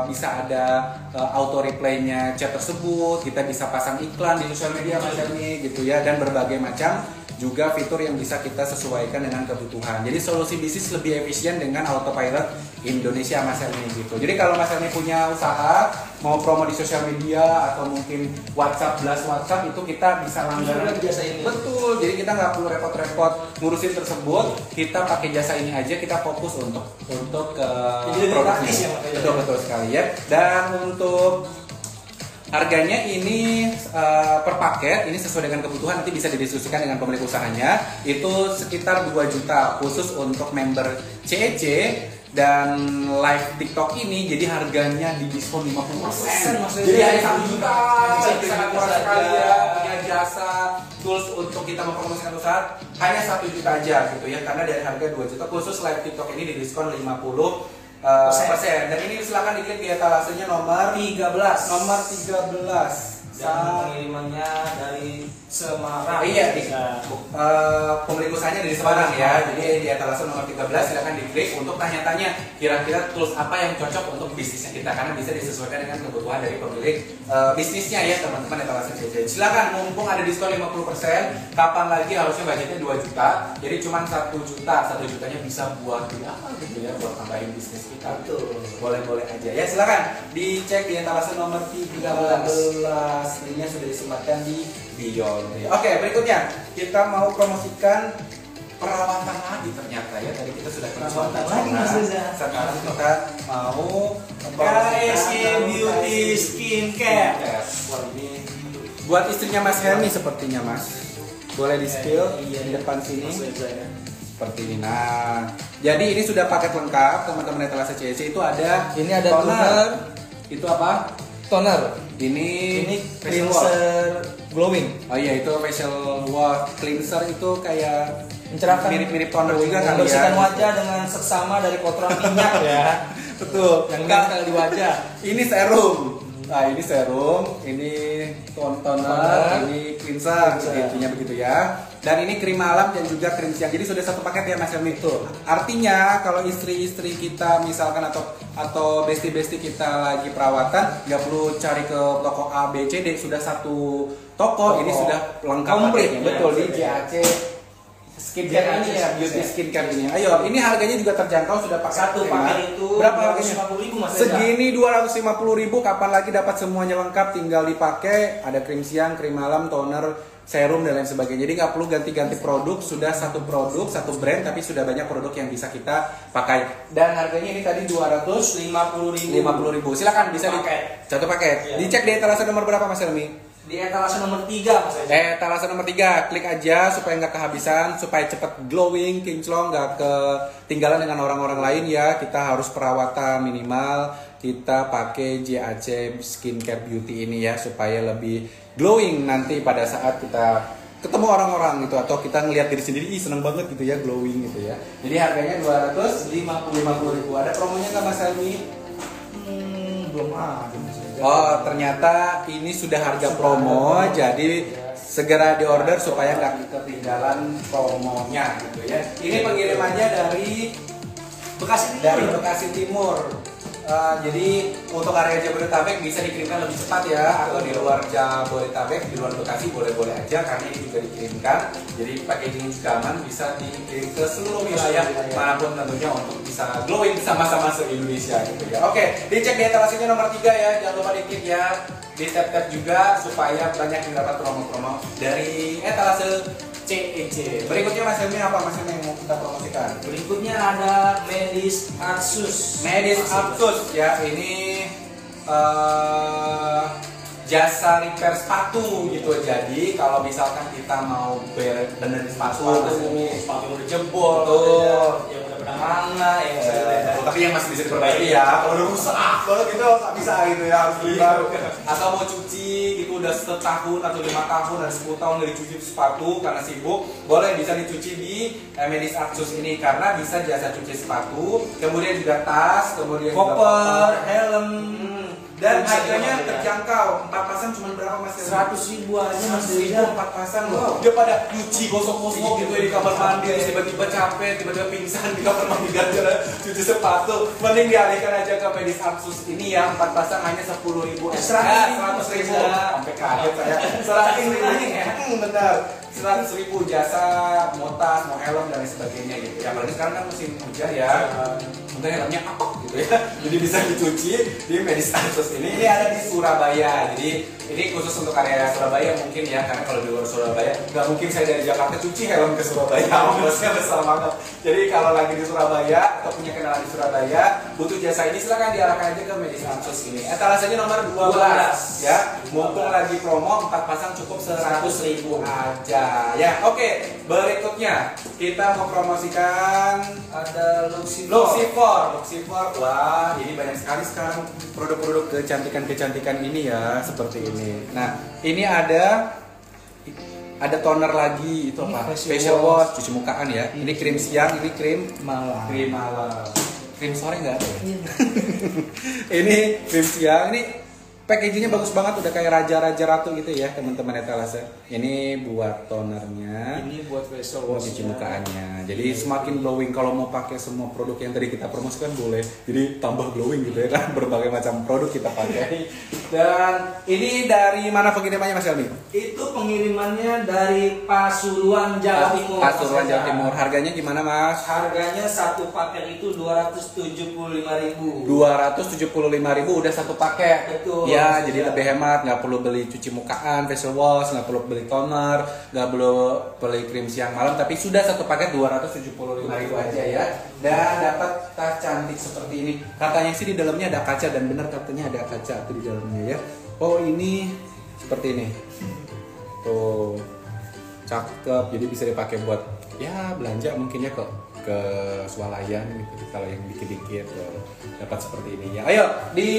bisa ada auto reply-nya chat tersebut, kita bisa pasang iklan di sosial media Mas Helmi gitu ya, dan berbagai macam juga fitur yang bisa kita sesuaikan dengan kebutuhan. Jadi solusi bisnis lebih efisien dengan Autopilot Indonesia Mas Helmi gitu. Jadi kalau Mas Helmi punya usaha, mau promo di sosial media atau mungkin WhatsApp, blast WhatsApp, itu kita bisa langganan jasa ini. Betul, jadi kita nggak perlu repot-repot ngurusin tersebut, kita pakai jasa ini aja, kita fokus untuk produknya. Betul sekali ya. Dan untuk harganya ini per paket, ini sesuai dengan kebutuhan, nanti bisa didiskusikan dengan pemilik usahanya. Itu sekitar 2 juta khusus untuk member CEC. Dan live TikTok ini jadi harganya di diskon 50%. Jadi hanya 1 juta. Sangat murah sekali ya, punya jasa tools untuk kita mempromosikan usaha hanya 1 juta aja gitu ya, karena dari harga 2 juta khusus live TikTok ini di diskon 50%. Dan ini silakan diklik di etalasenya nomor 13. Dan pengirimannya dari Semarang. Iya, pemilik usahanya dari Semarang ya. Jadi di etalase nomor 13 silakan diklik untuk tanya-tanya kira-kira tools apa yang cocok untuk bisnisnya kita, karena bisa disesuaikan dengan kebutuhan dari pemilik bisnisnya ya teman-teman etalase CC. Silakan, mumpung ada diskon 50%, kapan lagi harusnya budgetnya 2 juta. Jadi cuma 1 juta, 1 jutanya bisa buat apa gitu ya, buat tambahin bisnis kita. Betul. Boleh-boleh aja ya. Silakan dicek di etalase nomor 13. Linknya sudah disematkan di bio. Oke, berikutnya kita mau promosikan perawatan lagi ternyata ya. Tadi kita sudah perawatan lagi Mas Reza. Sekarang kita mau KSG Beauty Skincare. Wah, ini buat istrinya Mas Helmi sepertinya Mas. Boleh di spill di depan sini. Seperti ini. Nah, jadi ini sudah paket lengkap teman-teman etalase CEC. Itu ada toner. Itu apa? Toner. Ini cleanser glowing. Oh iya, itu facial wash cleanser, itu kayak mencerahkan, mirip toner juga kali ya. Membersihkan wajah dengan seksama dari kotoran minyak ya. Betul. Yang nempel di wajah. Ini serum. Nah, ini serum, ini toner, ini cleanser, intinya begitu ya. Dan ini krim malam dan juga krim siang. Jadi sudah satu paket ya Mas Helmi. Artinya kalau istri-istri kita misalkan atau atau besti-besti kita lagi perawatan, nggak perlu cari ke toko A, B, C, D, sudah satu toko. Ini sudah lengkap komplit, paketnya. Betul, di JAC skincare ini ya, beauty skincare ini. Ayo, ini harganya juga terjangkau, sudah pakai Satu paket itu berapa harganya? 250.000 Mas Reza. Segini 250.000, kapan lagi dapat semuanya lengkap, tinggal dipakai. Ada krim siang, krim malam, toner, serum dan lain sebagainya. Jadi nggak perlu ganti-ganti produk, sudah satu produk, satu brand, tapi sudah banyak produk yang bisa kita pakai. Dan harganya ini tadi 250.000. Silakan bisa satu paket. Iya. Dicek di etalase nomor berapa Mas Helmi? Di etalase nomor 3 Mas Reza. Etalase nomor 3, klik aja supaya nggak kehabisan, supaya cepet glowing, kinclong, nggak ketinggalan dengan orang-orang lain ya. Kita harus perawatan minimal, kita pakai JAC Skincare Beauty ini ya, supaya lebih glowing nanti pada saat kita ketemu orang-orang gitu, atau kita ngelihat diri sendiri, ih seneng banget gitu ya, glowing gitu ya. Jadi harganya 250.000. Ada promonya nggak Mas Helmi? Belum ada Mas Reza. Oh, ternyata ini sudah harga promo, jadi segera diorder supaya nggak ketinggalan promonya gitu ya. Ini pengirimannya dari Bekasi Timur. Jadi untuk area Jabodetabek bisa dikirimkan lebih cepat ya, atau di luar Jabodetabek, di luar Bekasi boleh-boleh aja karena ini juga dikirimkan. Jadi packaging juga aman, bisa dikirim ke seluruh wilayah manapun tentunya untuk bisa glowing sama-sama se-Indonesia gitu ya. Oke, dicek di etalasenya nomor 3 ya, jangan lupa diklik ya. Di tap-tap juga supaya banyak yang dapat promo-promo dari etalase CEC. Berikutnya Mas Helmi, apa Mas Helmi yang mau kita promosikan? Berikutnya ada Medis Arsus. Medis Arsus ya, ini jasa repair sepatu gitu. Jadi kalau misalkan kita mau benerin sepatu udah jebol, yang udah mana yang tapi yang masih bisa diperbaiki ya. Kalau udah rusak banget gitu nggak bisa gitu ya, harus beli baru. Atau mau cuci gitu udah setahun atau 5 tahun dan 10 tahun dari cuci sepatu karena sibuk, boleh bisa dicuci di Medis Arsus ini karena bisa jasa cuci sepatu, kemudian juga tas, kemudian juga koper, helm. Dan harganya terjangkau. 4 pasang cuma berapa Mas? 100.000 aja Mas 100.000 Reza. 4 pasang loh. Dia pada nyuci gosok-gosok gitu ya di kamar mandi, tiba-tiba capek, tiba-tiba pingsan di kamar mandi gara-gara cuci sepatu. Mending dialihkan aja ke Medis Arsus ini ya, 4 pasang hanya 10.000. 100.000. Sampai kaget saya. 100.000. Benar. 100.000 jasa mau tas, mau helm dan lain sebagainya gitu. Ya apalagi sekarang kan musim hujan ya. Mungkin helmnya apok gitu ya. Jadi bisa dicuci di Medis Arsus ini. Ini ada di Surabaya. Jadi ini khusus untuk area Surabaya mungkin ya, karena kalau di luar Surabaya nggak mungkin saya dari Jakarta cuci helm ke Surabaya. Ongkosnya besar banget. Jadi kalau lagi di Surabaya atau punya kenalan di Surabaya butuh jasa ini, silakan diarahkan aja ke Medis Arsus ini. Etalasenya nomor 12 ya. Mumpung lagi promo 4 pasang cukup 100.000 aja ya. Oke, berikutnya kita mau promosikan Ada Luxifor. Luxifor. Wah, ini banyak sekali sekarang produk-produk kecantikan ini ya, seperti ini. Nah, ini ada toner lagi, itu Ini apa? facial Facial wash. wash, cuci mukaan ya. Ini krim siang, ini krim Malam. Krim sore nggak ada ya? Ini krim siang, ini packagingnya bagus banget, udah kayak raja-raja ratu gitu ya teman-teman etalase. Ini buat tonernya, Ini buat facial buat wash cuci mukaannya. Jadi semakin glowing. Kalau mau pakai semua produk yang tadi kita promosikan boleh. Jadi tambah glowing gitu ya kan. Berbagai macam produk kita pakai. Dan ini dari mana pengirimannya Mas Helmi? Itu pengirimannya dari Pasuruan Jawa Timur. Pasuruan Jawa Timur. Harganya gimana Mas? Harganya satu paket itu 275.000. 275.000 udah satu paket. Betul. Ya, jadi lebih hemat, nggak perlu beli cuci mukaan, facial wash, nggak perlu beli toner, nggak perlu beli krim siang malam, tapi sudah satu paket 275.000 aja ya. Dan dapat tas cantik seperti ini. Katanya sih di dalamnya ada kaca, dan benar katanya ada kaca tuh di dalamnya ya. Oh, ini seperti ini. Tuh. Cakep, jadi bisa dipakai buat ya belanja mungkin ya ke swalayan gitu, kalau yang dikit-dikit dapat seperti ini ya. Ayo di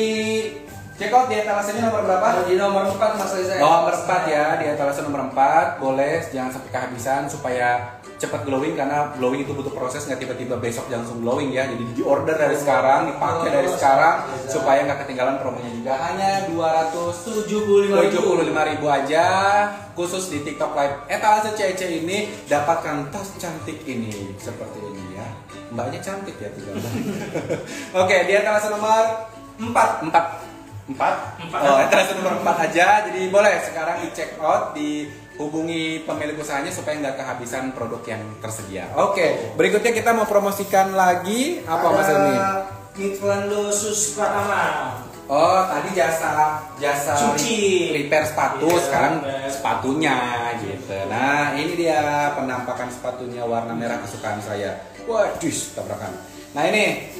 check out di etalasenya nomor berapa? Di nomor 4 Mas Reza. Nomor 4 ya, di etalase nomor 4. Boleh, jangan sampai kehabisan supaya cepat glowing, karena glowing itu butuh proses, nggak tiba-tiba besok langsung glowing ya. Jadi di order dari sekarang, dipakai dari sekarang supaya nggak ketinggalan promonya juga. Hanya 275.000 aja, khusus di TikTok Live etalase CEC ini. Dapatkan tas cantik ini seperti ini ya. mbaknya cantik ya tuh gambar. Oke, di etalase nomor 4. Oh, etalase nomor 4 aja. Jadi boleh sekarang di check out, dihubungi pemilik usahanya supaya nggak kehabisan produk yang tersedia. Oke, berikutnya kita mau promosikan lagi apa Mas Elmi? Kitlando Sus Pratama. Oh, tadi jasa Cuci. repair sepatu, Iya, sekarang repair. sepatunya gitu. Nah, ini dia penampakan sepatunya warna merah kesukaan saya. Waduh, tabrakan. Nah, ini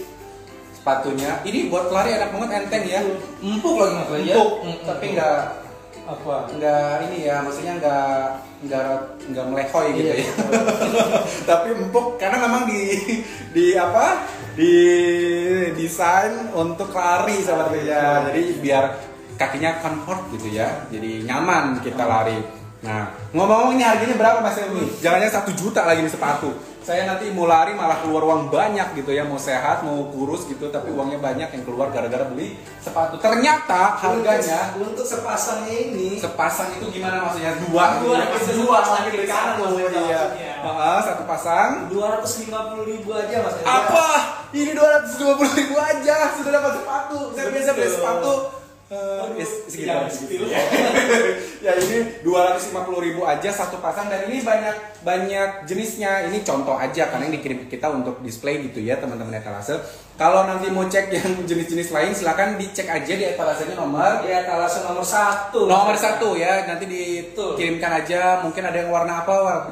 sepatunya. Ini buat lari enak banget, enteng ya. Empuk lagi Mas ya. Empuk, tapi nggak apa? ini ya, maksudnya nggak melehoy gitu Iya. ya. Tapi empuk karena memang di desain untuk lari sepertinya. Jadi biar kakinya comfort gitu ya. Jadi nyaman kita lari. Nah, ngomong-ngomong ini harganya berapa Mas Elmi? Jangan-jangan 1 juta lagi nih sepatu. Saya nanti mau lari malah keluar uang banyak gitu ya, mau sehat, mau kurus gitu, tapi uangnya banyak yang keluar gara-gara beli sepatu. Ternyata harganya Untuk sepasangnya ini sepasang itu gimana maksudnya? Dua lagi di kanan satu, maksudnya. iya. Satu pasang 250.000 aja Mas. apa? Ini 250.000 aja sudah dapat sepatu. Saya biasa beli sepatu sekitar segitu. Ya ini 250.000 aja satu pasang, dan ini banyak jenisnya. Ini contoh aja karena yang dikirim ke kita untuk display gitu ya teman-teman etalase. Kalau nanti mau cek yang jenis-jenis lain silakan dicek aja di etalasenya nomor etalase nomor 1. Nomor 1 ya, nanti dikirimkan aja. Mungkin ada yang warna apa,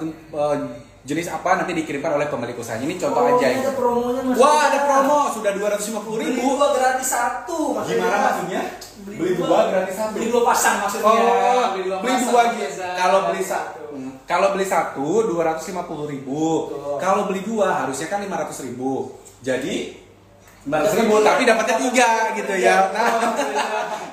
jenis apa, nanti dikirimkan oleh pemilik usahanya. Ini contoh aja. Ada promonya Mas. Wah, ada promo sudah 250.000. Beli 2 gratis 1 Mas. Gimana maksudnya? Beli 2 gratis 1. Beli 2 pasang maksudnya. Oh, beli 2 gitu. biasa. Kalau beli satu 250.000. Kalau beli 2 harusnya kan 500.000. Jadi 500.000 tapi dapatnya 3 gitu ya. Nah,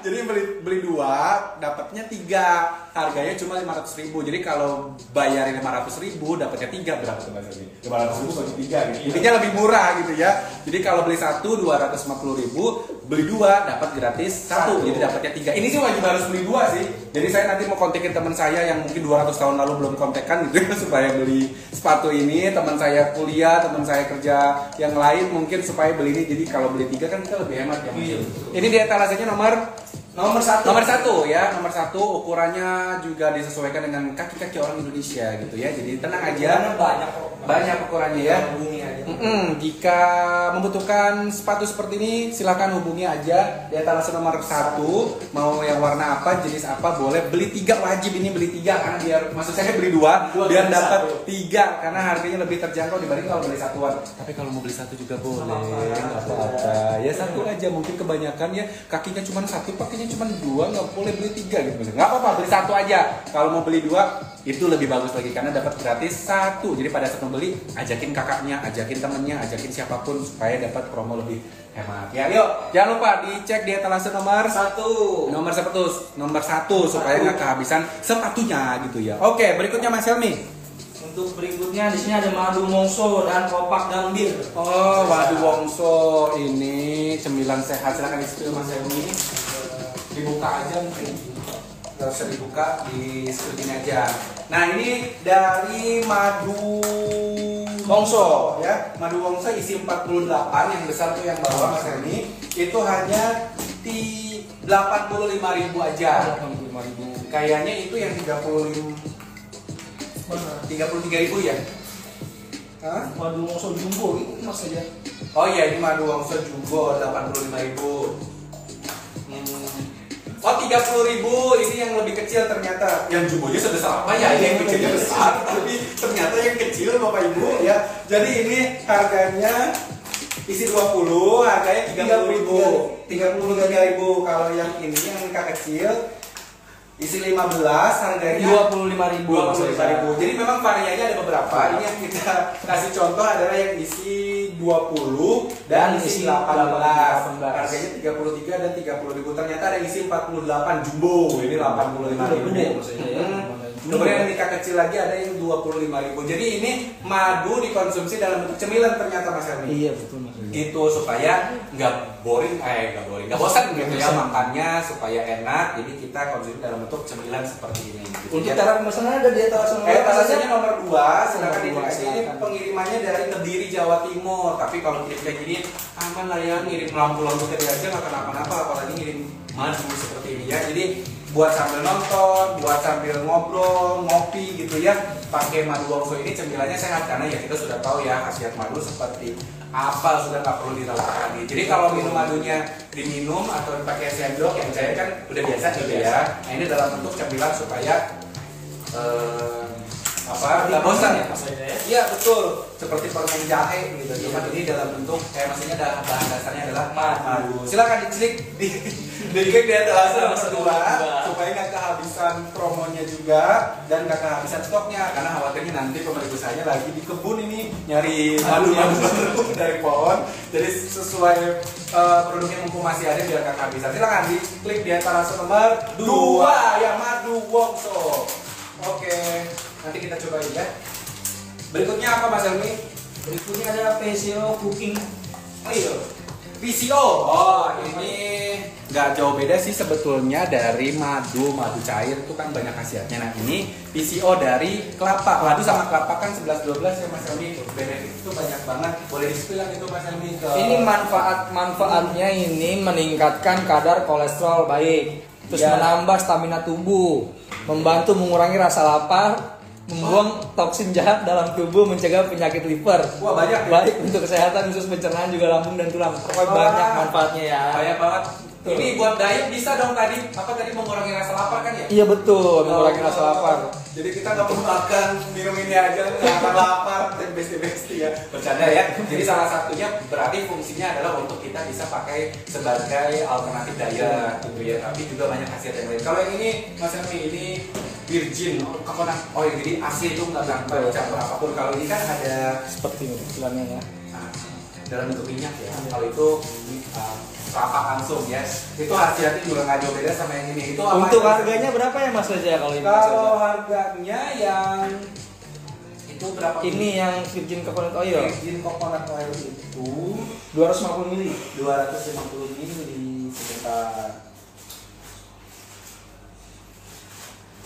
jadi beli 2 dapatnya 3. Harganya cuma 500.000. Jadi kalau bayarin 500.000 dapatnya 3, berapa tuh Mas Elmi? 500.000 bagi 3 gitu. Intinya lebih murah gitu ya. Jadi kalau beli 1 250.000, beli 2 dapat gratis 1. Jadi dapatnya 3. Ini sih wajib harus beli 2 sih. Jadi saya nanti mau kontakin teman saya yang mungkin 200 tahun lalu belum kontekan gitu ya, supaya beli sepatu ini. Teman saya kuliah, teman saya kerja yang lain mungkin supaya beli ini. Jadi kalau beli 3 kan kita lebih hemat ya. Iya. Ini di etalasenya nomor 1. Nomor 1 ya, nomor 1 ukurannya juga disesuaikan dengan kaki-kaki orang Indonesia gitu ya. Jadi tenang aja, banyak ukurannya ya. Hubungi aja. Jika membutuhkan sepatu seperti ini silakan hubungi aja di etalase nomor 1. Mau yang warna apa, jenis apa, boleh. Beli 3 wajib, ini beli 3 karena biar, maksud saya beli 2 biar dapat 3 karena harganya lebih terjangkau dibanding kalau beli satuan. Tapi kalau mau beli 1 juga boleh, nggak apa-apa. Ya 1 aja, mungkin kebanyakan ya kakinya cuma 1, pakainya cuma 2, nggak boleh beli 3 gitu. Nggak apa-apa, beli 1 aja. Kalau mau beli 2 itu lebih bagus lagi karena dapat gratis 1. Jadi pada saat membeli ajakin kakaknya, ajakin temennya, ajakin siapapun supaya dapat promo lebih hemat. Ya, yuk jangan lupa dicek di etalase nomor 1. Nomor 1 supaya nggak kehabisan sepatunya gitu ya. Oke, berikutnya Mas Elmi. Untuk berikutnya di sini ada madu mongso dan kopak gambir. Oh, madu wongso ini cemilan sehat. Silakan di-spill Mas Elmi. Dibuka aja mungkin. Nggak usah dibuka, di screen aja. Nah, ini dari madu wongso ya. Madu wongso isi 48, yang besar tuh yang bawah Mas Elmi. Itu hanya 85.000 aja. 85.000. Kayaknya itu yang 33.000 ya. Hah? Madu mongso jumbo itu Mas aja. Oh iya, ini madu wongso jumbo 85.000. Oh 30.000, ini yang lebih kecil ternyata. Yang jumbonya sebesar apa ya? Ini yang kecilnya besar, tapi ternyata yang kecil Bapak Ibu ya. Jadi ini harganya isi 20, harganya 30.000. 33.000. Kalau yang ini yang kecil isi 15, harganya 25.000. 25.000. Jadi memang variannya ada beberapa. Ini yang kita kasih contoh adalah yang isi 20 dan isi 18. Harganya 33 dan 30.000. Ternyata ada isi 48 jumbo. Ini 85.000. Kemudian yang nikah kecil lagi ada yang 25.000. Jadi ini madu dikonsumsi dalam bentuk cemilan ternyata Mas Elmi. Iya betul Mas. gitu supaya nggak boring, nggak bosan gitu ya makannya, supaya enak. Jadi kita konsumsi dalam bentuk cemilan seperti ini. Gitu. Untuk cara pemesanan ada di etalase nomor Etasenya nomor 2, silakan Nomor dua, dicek. Ini silakan. pengirimannya dari Kediri, Jawa Timur. Tapi kalau kirim kayak gini aman lah ya, ngirim lampu-lampu tadi aja nggak kenapa-napa, apalagi ngirim madu seperti ini ya. Jadi buat sambil nonton, buat sambil ngobrol, ngopi gitu ya, pakai madu wongso ini cemilannya sehat karena ya kita sudah tahu ya khasiat madu seperti apa, sudah nggak perlu diralat lagi. Jadi kalau minum madunya diminum atau pakai sendok yang saya kan udah biasa gitu ya. Nah ini dalam bentuk cemilan supaya nggak bosan ya maksudnya ya? Iya betul, seperti permen jahe gitu. Cuma ini dalam bentuk maksudnya bahan dasarnya adalah madu. Silakan diklik di etalase nomor 2 supaya nggak kehabisan promonya juga dan nggak kehabisan stoknya, karena khawatirnya nanti pemerintah saya lagi di kebun ini nyari madu baru dari pohon. Jadi sesuai produknya mumpung masih ada biar nggak kehabisan. Silakan diklik di etalase nomor 2 ya, madu wongso. Oke, nanti kita cobain ya. Berikutnya apa Mas Helmi? Berikutnya ada PCO Cooking Oil. PCO. Oh, ini nggak jauh beda sih sebetulnya dari madu cair itu kan banyak khasiatnya. Nah ini PCO dari kelapa. Madu sama kelapa kan 11-12 ya Mas Helmi. Benefit itu banyak banget. Boleh di-spill itu Mas Helmi ke... Ini manfaatnya ini meningkatkan kadar kolesterol baik, terus Ya. menambah stamina tubuh, membantu mengurangi rasa lapar, membuang toksin jahat dalam tubuh, mencegah penyakit liver. Wah banyak ya? Baik untuk kesehatan usus pencernaan juga lambung dan tulang. Pokoknya banyak manfaatnya ya. Banyak banget. Ini buat diet bisa dong tadi. Apa tadi mengurangi rasa lapar kan ya? Iya betul, mengurangi rasa lapar. Jadi kita nggak perlu makan, minum ini aja, nggak akan lapar, dan besti ya. Bercanda ya. Jadi salah satunya berarti fungsinya adalah untuk kita bisa pakai sebagai alternatif diet gitu ya. Tapi juga banyak khasiat yang lain. Kalau yang ini Mas Helmi, ini virgin, coconut oil, jadi asli itu nggak bercampur apapun. Kalau ini kan ada Seperti ini iklannya ya. dalam bentuk minyak ya. Kalau itu kelapa langsung ya. Itu khasiatnya juga nggak jauh beda sama yang ini. Itu apa Untuk ya? harganya berapa ya Mas Reza kalau ini? Mas Kalau Reza? harganya yang itu berapa? Ini yang virgin coconut oil Virgin coconut oil itu 250 ml. 250 mili sebentar.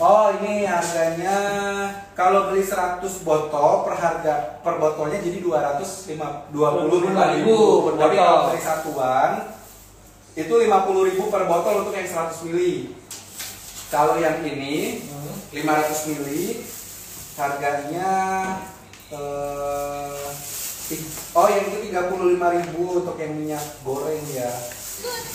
Oh ini harganya kalau beli 100 botol per botolnya jadi 225.000 per Tapi botol. kalau beli satuan itu 50.000 per botol untuk yang 100 mili. Kalau yang ini 500 mili harganya yang itu 35.000 untuk yang minyak goreng ya.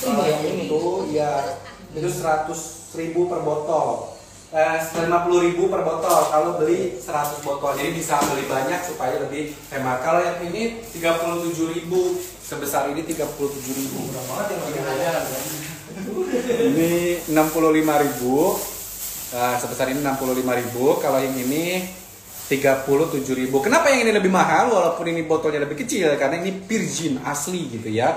Kalau yang ini tuh ya itu 100.000 per botol. 50.000 per botol kalau beli 100 botol, jadi bisa beli banyak supaya lebih hemat. Kalau yang ini 37.000, sebesar ini 37.000. Murah banget yang lagi ada. Ini 65.000, sebesar ini 65.000. Kalau yang ini 37.000. Kenapa yang ini lebih mahal walaupun ini botolnya lebih kecil? Karena ini virgin asli gitu ya.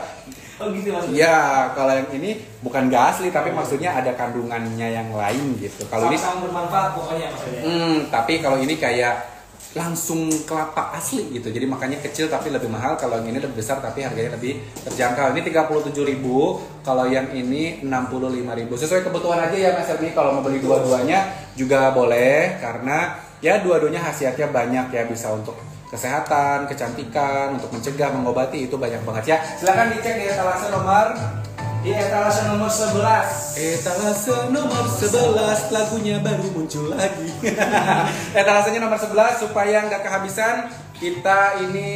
Oh gitu maksudnya? Ya, kalau yang ini bukan gak asli tapi maksudnya ada kandungannya yang lain gitu. Kalau ini Sama bermanfaat pokoknya maksudnya. tapi kalau ini kayak langsung kelapa asli gitu. Jadi makanya kecil tapi lebih mahal. Kalau yang ini lebih besar tapi harganya lebih terjangkau. Ini 37.000, kalau yang ini 65.000. Sesuai kebutuhan aja ya Mas Helmi. Kalau mau beli dua-duanya juga boleh karena ya dua-duanya khasiatnya banyak ya, bisa untuk kesehatan, kecantikan, untuk mencegah, mengobati, itu banyak banget ya. Silahkan dicek di etalase nomor 11. Etalase nomor 11, lagunya baru muncul lagi. Etalasenya nomor 11 supaya nggak kehabisan. Kita ini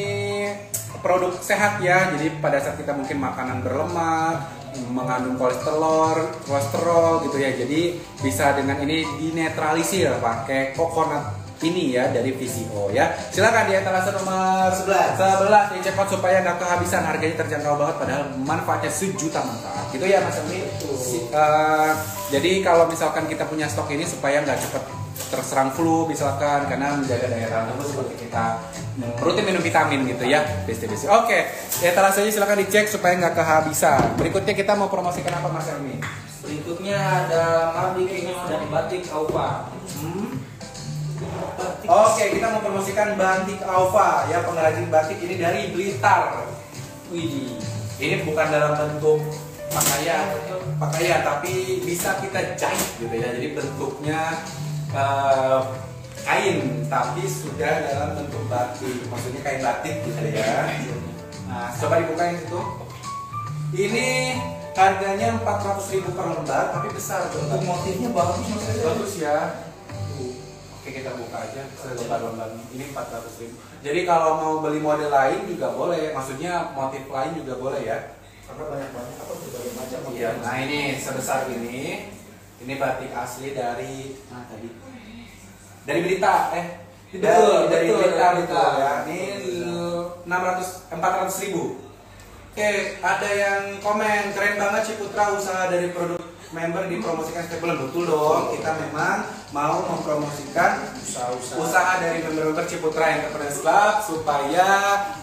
produk sehat ya. Jadi pada saat kita mungkin makanan berlemak, mengandung kolesterol gitu ya. Jadi bisa dengan ini dinetralisir pakai coconut ini ya dari PCO ya. Silakan di etalase nomor 11 dicek supaya nggak kehabisan, harganya terjangkau banget padahal manfaatnya sejuta manfaat. Gitu ya Mas Helmi. Jadi kalau misalkan kita punya stok ini supaya nggak cepat terserang flu misalkan, karena menjaga daya tahan tubuh seperti kita rutin minum vitamin gitu ya. Besti. Oke, etalasenya silakan dicek supaya nggak kehabisan. Berikutnya kita mau promosikan apa Mas Helmi? Berikutnya ada Mardikino dari Batik Aupa. Oke, kita mau promosikan batik Alfa ya, pengrajin batik ini dari Blitar. Widih. Ini bukan dalam bentuk pakaian, tapi bisa kita jahit gitu ya. Jadi bentuknya kain, tapi sudah dalam bentuk batik. Maksudnya kain batik gitu ya. Nah, coba dibuka yang itu. Ini harganya 400.000 per lembar, tapi besar tuh. Untuk motifnya bagus Mas Reza. Bagus ya. Oke, kita buka aja selembar-lembar ini 400.000. Jadi kalau mau beli model lain juga boleh, maksudnya motif lain juga boleh ya. Karena banyak apa berbagai macam. Iya, nah ini sebesar ini batik asli dari tadi dari Blitar, dari Blitar ya. Ini 400.000. Oke, ada yang komen keren banget Ciputra usaha dari produk member dipromosikan setiap bulan. Betul dong, kita memang mau mempromosikan usaha dari member-member Ciputra Entrepreneurs Club supaya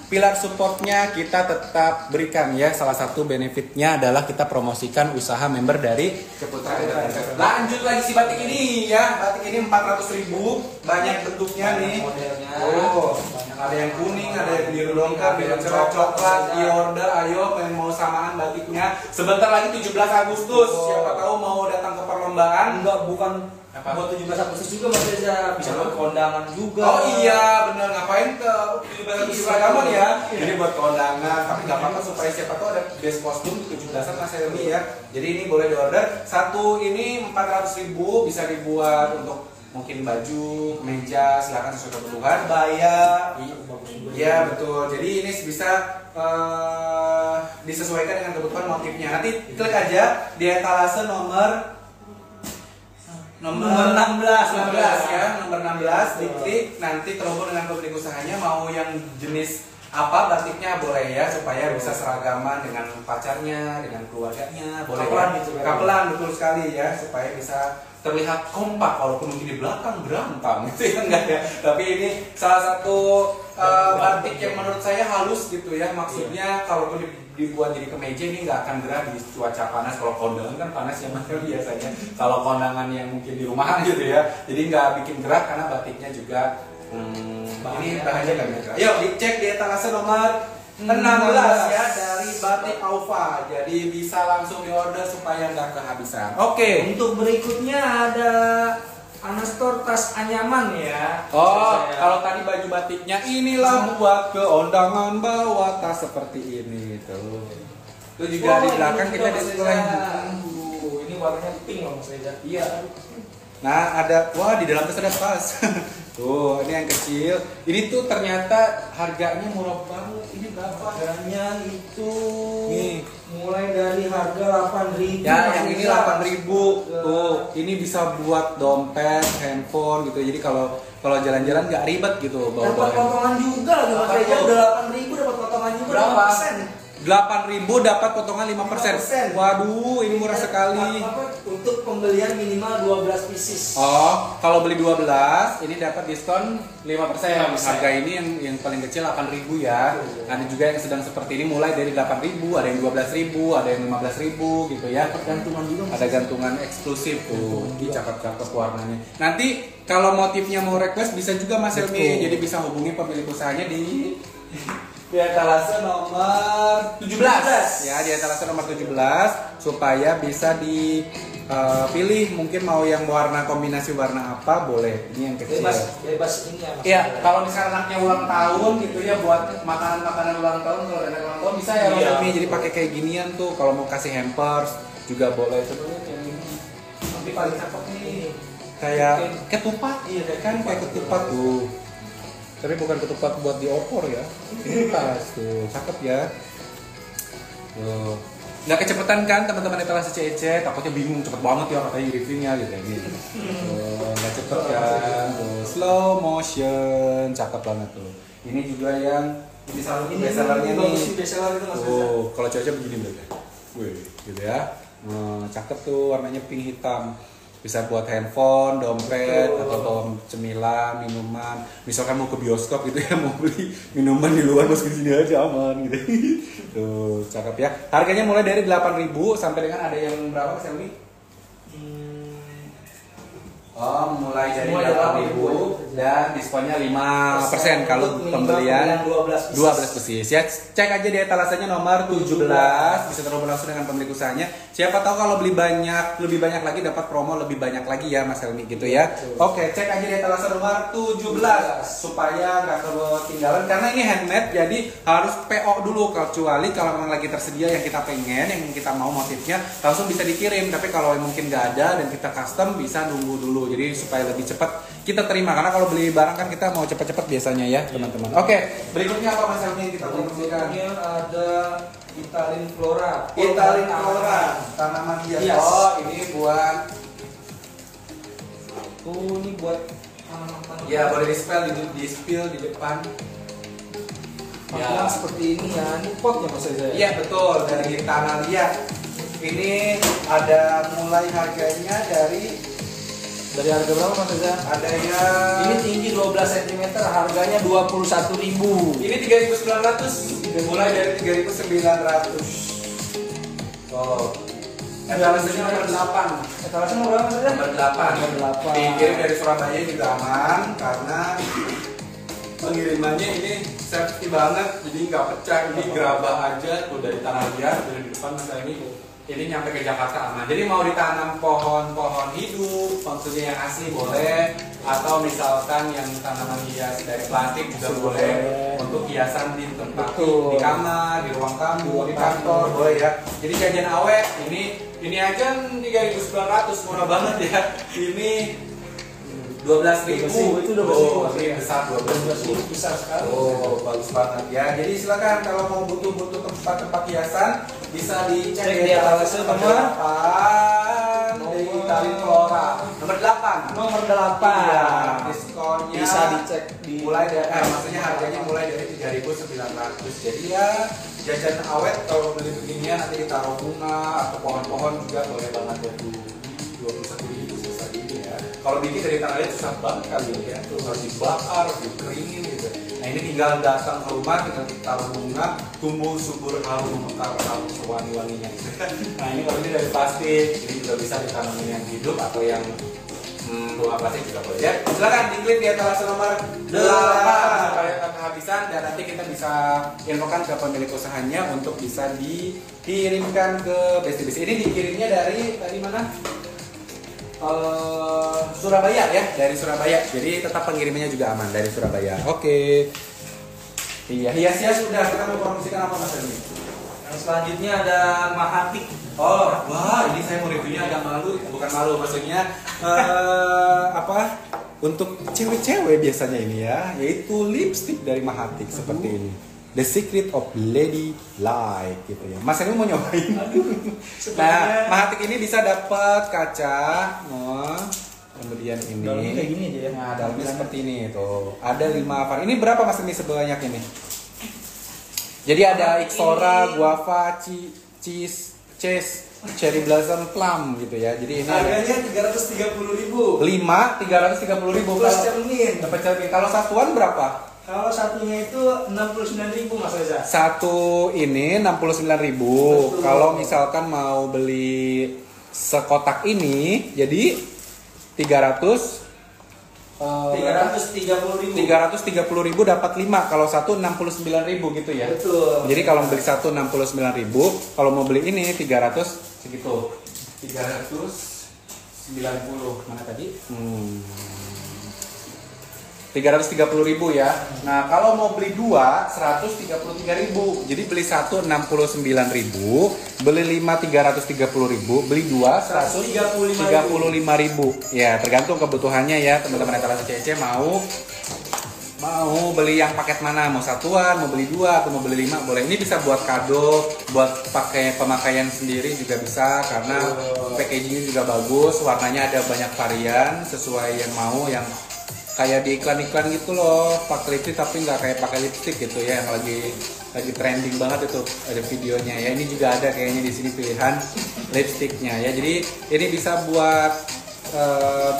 pilar supportnya kita tetap berikan ya. Salah satu benefitnya adalah kita promosikan usaha member dari Ciputra Entrepreneurs Club. Lanjut lagi si batik ini ya, batik ini 400.000, banyak bentuknya nih. Modelnya. Oh, ada yang kuning, ada yang biru lengkap, biru cerah coklat, di order. Ayo yang mau samaan batiknya. Sebentar lagi 17 Agustus, siapa tahu mau datang ke perlombaan. Enggak, bukan Apa? buat 17 Agustus juga Mas Reza, bisa buat kondangan juga. Oh iya, bener, ngapain ke 17 Agustus seragaman ya? Ini buat kondangan, tapi nggak apa-apa supaya siapa tahu ada best kostum 17-an Mas Helmi ya. Jadi ini boleh diorder. Satu ini 400.000, bisa dibuat untuk mungkin baju, meja, silakan sesuai kebutuhan. Bayar. Iya betul. Jadi ini bisa disesuaikan dengan kebutuhan motifnya. Nanti klik aja di etalase nomor 16 ya, nomor 16 diklik, nanti terhubung dengan pemilik usahanya mau yang jenis apa batiknya boleh ya, supaya bisa seragaman dengan pacarnya, dengan keluarganya, boleh Kapelan ya. gitu ya. Kapelan betul sekali ya, supaya bisa terlihat kompak walaupun mungkin di belakang berantem gitu ya, enggak ya. Tapi ini salah satu batik yang menurut saya halus gitu ya, maksudnya kalaupun dibuat jadi kemeja ini nggak akan gerah di cuaca panas. Kalau kondangan kan panas ya Mas biasanya. Kalau kondangan yang mungkin di rumahan gitu ya, jadi nggak bikin gerah karena batiknya juga ini bahannya nggak bikin gerah. Yuk dicek di etalase nomor 16 ya dari batik Aufa. Jadi bisa langsung diorder supaya nggak kehabisan. Oke. Untuk berikutnya ada Anastor tas anyaman ya. Oh, kalau tadi baju batiknya inilah buat ke undangan bawa tas seperti ini tuh. Itu juga di belakang kita display. Ini warnanya pink loh Mas Reza. Iya. Nah, ada wah di dalam tas ada tas. Tuh, ini yang kecil. Ini tuh ternyata harganya murah banget. Ini berapa? Harganya itu Nih. mulai dari harga 8.000. Ya, yang ini 8.000. Tuh, ini bisa buat dompet, handphone gitu. Jadi kalau jalan-jalan nggak ribet gitu bawa Dapat potongan juga lagi Mas Reza, udah 8.000 dapat potongan juga. Berapa? 5%. 8.000 dapat potongan 5%. Waduh, ini murah sekali. Untuk pembelian minimal 12 pieces. Oh, kalau beli 12 ini dapat diskon 5%. Harga ini yang paling kecil 8.000 ya. Ada juga yang sedang seperti ini mulai dari 8.000, ada yang 12.000, ada yang 15.000 gitu ya. Gantungan juga. Ada gantungan eksklusif tuh. Ini cakep-cakep warnanya. Nanti kalau motifnya mau request bisa juga Mas Helmi. Jadi bisa hubungi pemilik usahanya di etalase nomor 17 ya, di etalase nomor 17 supaya bisa dipilih mungkin mau yang warna kombinasi warna apa boleh. Ini yang kecil. Bebas ini ya Mas. Iya, kalau misalnya anaknya ulang tahun gitu ya buat makanan ulang tahun, kalau anak ulang tahun bisa ya Mas Iya. Helmi. Jadi pakai kayak ginian tuh kalau mau kasih hampers juga boleh. Sebenarnya kayak gini. Tapi paling cakep nih. Kayak ketupat, iya kan kayak ketupat tuh. Tapi bukan ketupat buat diopor ya. Ini tas tuh, cakep ya. Tuh. Nggak kecepatan kan teman-teman etalase CEC, takutnya bingung cepet banget ya katanya reviewnya gitu ya. Tuh, nggak cepet kan. Tuh, slow motion, cakep banget tuh. Ini juga yang ini salah satu bestsellernya nih. Bestseller itu Mas Reza. Tuh, kalau cocok begini berarti. Wih, gitu ya. Cakep tuh warnanya pink hitam. Bisa buat handphone, dompet, atau cemilan, minuman. Misalkan mau ke bioskop gitu ya, mau beli minuman di luar masuk ke sini aja aman gitu. Tuh, cakep ya. Harganya mulai dari 8.000 sampai dengan ada yang berapa Mas Helmi? Oh, mulai dari Mulai dari 8.000 dan diskonnya 5% kalau Untuk pembelian 12 12 pieces. Ya, cek aja di etalasenya nomor 17, bisa terhubung langsung dengan pemilik usahanya. Siapa tahu kalau beli banyak, lebih banyak lagi dapat promo lebih banyak lagi ya Mas Helmi gitu ya. Oke, cek aja di etalase nomor 17 supaya nggak ketinggalan karena ini handmade jadi harus PO dulu, kecuali kalau memang lagi tersedia yang kita pengen, yang kita mau motifnya langsung bisa dikirim. Tapi kalau mungkin nggak ada dan kita custom bisa nunggu dulu. Jadi supaya lebih cepat kita terima karena kalau beli barang kan kita mau cepat-cepat biasanya ya teman-teman. Oke, berikutnya apa Mas Helmi yang kita promosikan? Berikutnya ada Italin Flora. Italin Flora, tanaman hias. Hias. Oh, ini buat Ini buat tanaman-tanaman. ya boleh di spill di depan. Tampilan seperti ini ya. Ini potnya Mas Reza. Iya betul, dari tanah liat. Ini ada mulai harganya dari Dari harga berapa Mas Reza? ada yang Ini tinggi 12 cm, harganya 21.000. ini 3.900, mulai dari 3.900. Oh. Etalasenya nomor 8. Etalase nomor berapa Mas Reza? Nomor 8. Nomor 8. Dikirim dari Surabaya juga aman karena pengirimannya ini safety banget, jadi nggak pecah. Ini gerabah aja tuh dari tanah liat dari depan masa ini nyampe ke Jakarta aman. Jadi mau ditanam pohon-pohon hidup, maksudnya yang asli boleh, atau misalkan yang tanaman hias dari plastik juga boleh untuk hiasan di tempat Betul. di kamar, di ruang tamu, di kantor boleh ya. Jadi jajan awet ini aja 3.900 murah banget ya. Ini 12.000 itu 12.000. Oh, ini besar 12.000. Besar sekali. Oh, bagus banget ya. Jadi silakan kalau mau butuh tempat hiasan bisa dicek Cek di etalase nomor 8 di Italin Flora. Nomor 8. Nomor 8. Iya, diskonnya Bisa dicek di mulai dari maksudnya harganya mulai dari 3.900. Jadi ya jajan awet kalau beli beginian nanti ditaruh bunga atau pohon-pohon juga boleh banget buat 21.000 susah gini ya. Kalau bikin dari tanah liat susah banget kali ya, tuh harus dibakar, harus dikeringin gitu. Nah ini tinggal datang ke rumah, tinggal taruh bunga, tumbuh subur harum mekar harum sewangi-wanginya. Nah ini kalau ini dari plastik, ini juga bisa ditanamin yang hidup atau yang bunga plastik juga boleh ya. Silakan diklik di etalase nomor 8 supaya tak kehabisan dan nanti kita bisa infokan ke pemilik usahanya untuk bisa dikirimkan ke Besti. Ini dikirimnya dari tadi mana? Surabaya ya, dari Surabaya. Jadi tetap pengirimannya juga aman dari Surabaya. Oke. Iya, hiasnya sudah. Kita mau promosikan apa Mas Helmi? Yang selanjutnya ada Mahatik. Oh, wah, ini saya mau reviewnya agak malu. Bukan malu, maksudnya apa? Untuk cewek-cewek biasanya ini ya, yaitu lipstick dari Mahatik seperti ini. The Secret of Lady Light gitu ya. Mas Helmi mau nyobain? Nah, Mahatik ini bisa dapat kaca, kemudian ini. Dalamnya kayak gini aja ya. Nah, dalamnya seperti ini tuh. Ada 5 varian. Ini berapa Mas Helmi sebanyak ini? Jadi ada Ixora, Guava, Cheese, Cherry Blossom, Plum gitu ya. Jadi ini Harganya 330.000. 330.000 Plus cermin. dapat cermin. Kalau satuan berapa? Kalau satunya itu 69.000 Mas Reza. Satu ini 69.000. Betul. Kalau misalkan mau beli sekotak ini jadi 330.000 dapat 5. Kalau satu 69.000 gitu ya. Betul. Jadi kalau beli satu 69.000, kalau mau beli ini 300 segitu. 390 mana tadi? 330.000 ya. Nah, kalau mau beli dua 133.000. Jadi beli satu 69.000, beli 5 330.000, beli dua 135.000. Ya, tergantung kebutuhannya ya, teman-teman etalase CC mau beli yang paket mana, mau satuan, mau beli dua atau mau beli 5 boleh. Ini bisa buat kado, buat pakai pemakaian sendiri juga bisa karena packagingnya juga bagus, warnanya ada banyak varian sesuai yang mau, yang kayak di iklan-iklan gitu loh, pakai lipstick tapi nggak kayak pakai lipstick gitu ya, yang lagi trending banget itu ada videonya ya. Ini juga ada kayaknya di sini pilihan lipstiknya ya. Jadi ini bisa buat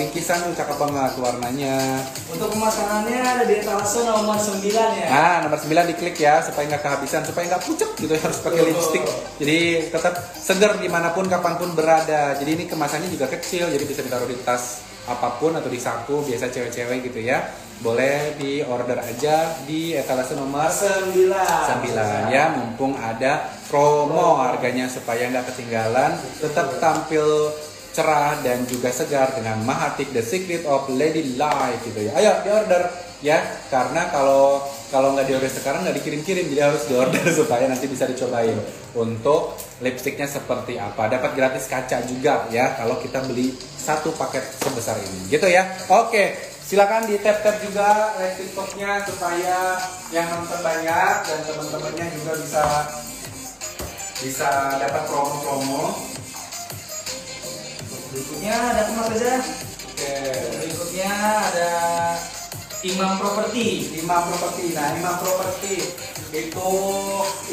bingkisan tuh cakep banget warnanya. Untuk pemasangannya ada di etalase nomor 9 ya. Nah, nomor 9 diklik ya supaya nggak kehabisan, supaya nggak pucet gitu ya, harus pakai lipstick. Jadi tetap seger dimanapun kapanpun berada. Jadi ini kemasannya juga kecil, jadi bisa ditaruh di tas apapun atau di saku biasa cewek-cewek gitu ya. Boleh di order aja di etalase nomor 9 ya, mumpung ada promo harganya supaya nggak ketinggalan, tetap tampil cerah dan juga segar dengan Mahatik The Secret of Lady Light gitu ya. Ayo di order ya, karena kalau nggak di order sekarang nggak dikirim-kirim, jadi harus di order supaya nanti bisa dicobain untuk lipstiknya seperti apa. Dapat gratis kaca juga ya kalau kita beli satu paket sebesar ini gitu ya. Oke, silakan di tap juga like TikToknya supaya yang nonton banyak dan teman-temannya juga bisa dapat promo-promo. Berikutnya ada apa Mas Reza? Oke. Berikutnya ada Imam Property. Imam Property. Nah, Imam Property itu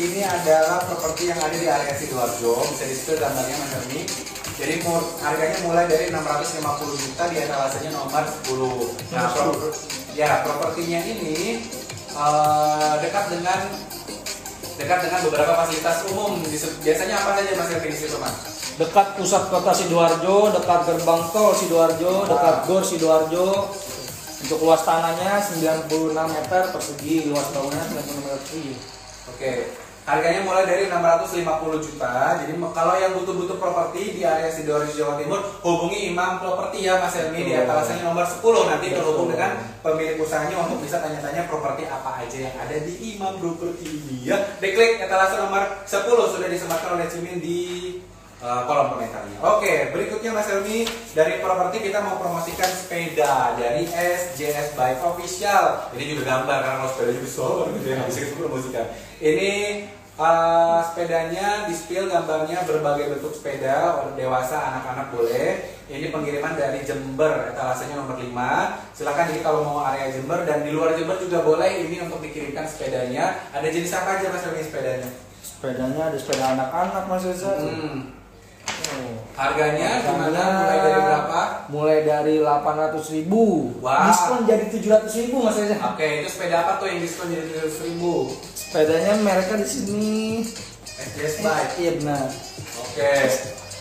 ini adalah properti yang ada di area Sidoarjo. Bisa di-spill gambarnya Mas Erni. Jadi harganya mulai dari 650 juta di etalasenya nomor 10. Nah, propertinya ini dekat dengan beberapa fasilitas umum. Biasanya apa saja Mas Erni di situ, Mas? Dekat pusat kota Sidoarjo, dekat gerbang tol Sidoarjo, dekat GOR Sidoarjo. Untuk luas tanahnya 96 meter persegi, luas bangunannya 96 meter persegi. Oke, harganya mulai dari 650 juta. Jadi kalau yang butuh-butuh properti di area Sidoarjo Jawa Timur, hubungi Imam Property ya Mas Helmi di atasannya nomor 10. Nanti terhubung dengan pemilik usahanya untuk bisa tanya-tanya properti apa aja yang ada di Imam Property ini ya. Diklik etalase nomor 10 sudah disematkan oleh Cimin di kolom komentarnya. Oke, berikutnya Mas Helmi dari properti kita mau promosikan sepeda dari SJS Bike Official. Ini juga gambar karena kalau sepeda juga besar gitu ya, bisa kita promosikan. Ini sepedanya di-spill gambarnya berbagai bentuk sepeda, dewasa, anak-anak boleh. Ini pengiriman dari Jember, etalasenya nomor 5. Silakan jadi kalau mau area Jember dan di luar Jember juga boleh ini untuk dikirimkan sepedanya. Ada jenis apa aja Mas Helmi sepedanya? Sepedanya ada sepeda anak-anak Mas Reza. Harganya gimana? Mulai dari berapa? Mulai dari 800.000. Wah. Diskon jadi 700.000 Mas Reza. Oke, itu sepeda apa tuh yang diskon jadi 700.000? Sepedanya mereknya di sini. SJS Bike. Iya benar. Oke.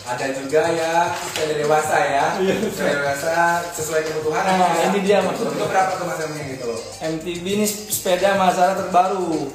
Ada juga ya sepeda dewasa ya. Sepeda dewasa sesuai kebutuhan. Nah, bisa. ini dia maksudnya. Itu berapa tuh Mas Emnya gitu loh? MTB ini sepeda masalah terbaru.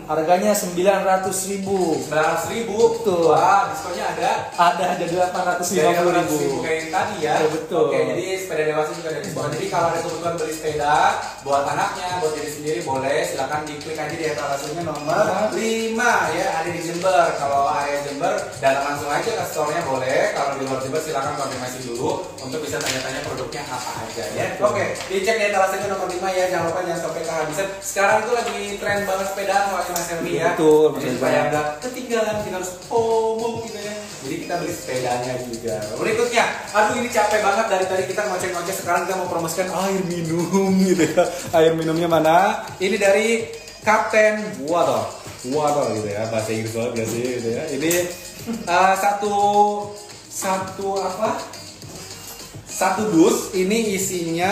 Harganya 900.000. 900.000. Betul. Wah, diskonnya ada. Ada 850.000. Kayak tadi ya. Ya, betul. Oke, jadi sepeda dewasa juga ada diskon. Jadi kalau ada kebutuhan beli sepeda buat anaknya, buat diri sendiri boleh. Silakan diklik aja di etalasenya nomor 5 ya. Ada di Jember. Kalau area Jember datang langsung aja ke store-nya boleh. Kalau di luar Jember silakan konfirmasi dulu untuk bisa tanya-tanya produknya apa aja ya. Oke, dicek di etalasenya nomor 5 ya. Jangan lupa jangan sampai kehabisan. Sekarang itu lagi tren banget sepedaan soalnya Mas Helmi ya. Betul, Mas Jadi Helmi. supaya nggak ketinggalan, kita harus FOMO gitu ya. Jadi kita beli sepedanya juga. Berikutnya, aduh ini capek banget dari tadi kita ngoceh-ngoceh, sekarang kita mau promosikan air minum gitu ya. Air minumnya mana? Ini dari Captain Water gitu ya, bahasa Inggris banget biasanya gitu ya. Ini satu dus ini isinya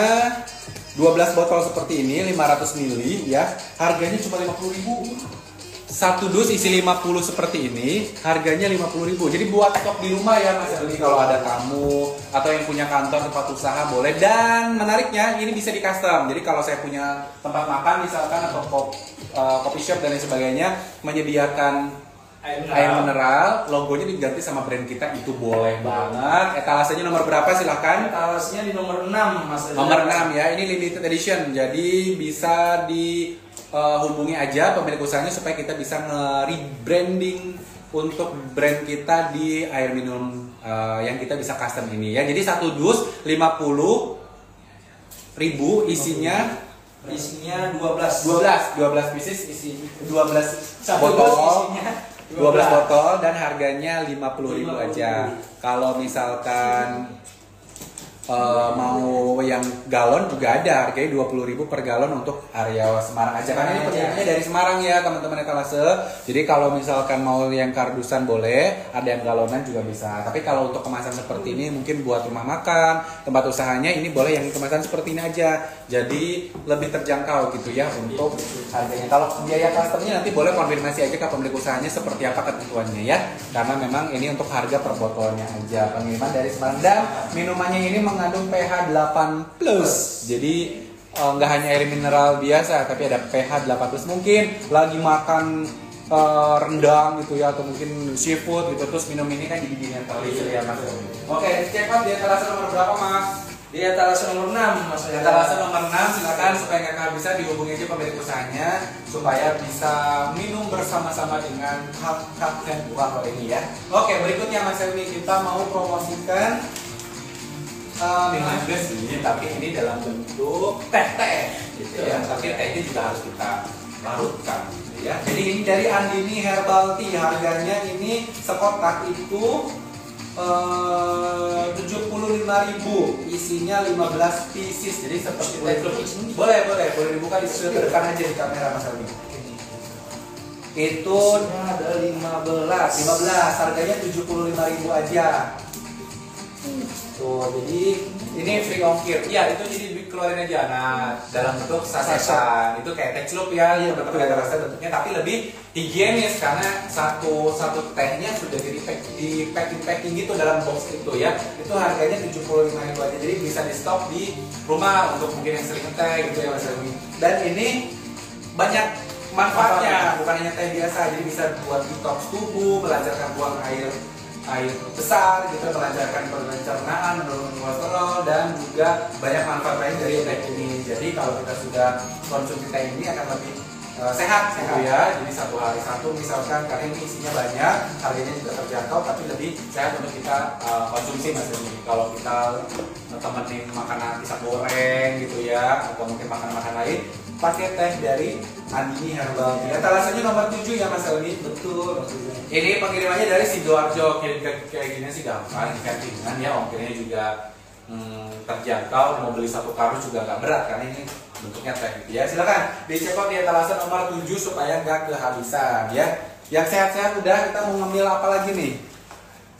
12 botol seperti ini 500 ml ya. Harganya cuma 50.000. Satu dus isi 50 seperti ini, harganya 50.000. Jadi buat stok di rumah ya Mas Eli, kalau ada tamu atau yang punya kantor tempat usaha boleh. Dan menariknya ini bisa di custom. Jadi kalau saya punya tempat makan misalkan atau coffee shop dan lain sebagainya menyediakan air mineral, logonya diganti sama brand kita, itu boleh banget. Etalasenya nomor berapa silahkan? Etalasenya di nomor 6 Mas Reza. Nomor 6 ya, ini limited edition. Jadi bisa dihubungi aja pemilik usahanya supaya kita bisa nge-rebranding untuk brand kita di air minum yang kita bisa custom ini ya. Jadi satu dus 50.000 isinya 12 pieces isi 12 botol. 12 botol dan harganya 50.000 aja. Kalau misalkan mau yang galon juga ada, harganya 20.000 per galon untuk area Semarang aja. Karena ini pengirimannya dari Semarang ya teman-teman etalase. Jadi kalau misalkan mau yang kardusan boleh, ada yang galonan juga bisa. Tapi kalau untuk kemasan seperti ini mungkin buat rumah makan, tempat usahanya ini boleh yang kemasan seperti ini aja. Jadi lebih terjangkau gitu ya untuk harganya. Kalau biaya customnya nanti boleh konfirmasi aja ke pemilik usahanya seperti apa ketentuannya ya. Karena memang ini untuk harga per botolnya aja. Pengiriman dari Semarang dan minumannya ini mengandung pH 8+. Jadi nggak hanya air mineral biasa, tapi ada pH 8+. Mungkin lagi makan rendang gitu ya, atau mungkin seafood gitu, terus minum ini kan jadi dingin terlalu ya Mas. Oke, check out di etalase nomor berapa Mas? Di etalase nomor 6 Mas. Di etalase nomor 6, silakan supaya nggak kehabisan dihubungi aja pemilik usahanya supaya bisa minum bersama-sama dengan Kapten Buah ini ya. Oke, berikutnya Mas Helmi, kita mau promosikan minuman juga sih, tapi ini dalam bentuk teh gitu ya. Tapi teh ini juga harus kita larutkan gitu ya. Jadi ini dari Andini Herbal Tea, harganya ini sekotak itu 75.000, isinya 15 pieces. Jadi seperti boleh dibuka di depan aja di kamera Mas Almi. Itu ada 15, harganya 75.000 aja. Tuh, jadi ini free ongkir. Iya, itu jadi keluarin aja. Nah, dalam bentuk sasetan. Itu kayak teh celup ya, teman-teman ada rasa bentuknya, tapi lebih higienis karena satu tehnya sudah jadi di packing gitu dalam box itu ya. Itu harganya 75.000 aja. Jadi bisa di stok di rumah untuk mungkin yang sering teh gitu ya Mas Helmi. Dan ini banyak manfaatnya, bukan hanya teh biasa. Jadi bisa buat detox tubuh, melancarkan buang air besar gitu, melancarkan pencernaan, menurunkan kolesterol, dan juga banyak manfaat lain dari teh ini. Jadi kalau kita sudah konsumsi teh ini akan lebih sehat gitu ya. Jadi satu hari satu misalkan, karena ini isinya banyak, harganya juga terjangkau, tapi lebih sehat untuk kita konsumsi Mas ini. Kalau kita temenin makanan pisang goreng gitu ya, atau mungkin makanan lain, pakai teh dari Andini Herbal Tea. Etalase nomor 7 ya Mas Elmi. Betul. Ini pengirimannya dari Sidoarjo. Kayak gini sih gampang, cantingan ya, ongkirnya juga terjangkau. Mau beli satu karus juga nggak berat karena ini bentuknya teh gitu ya. Silakan dicek di etalase nomor 7 supaya nggak kehabisan ya. Yang sehat-sehat udah, kita mau ngemil apa lagi nih?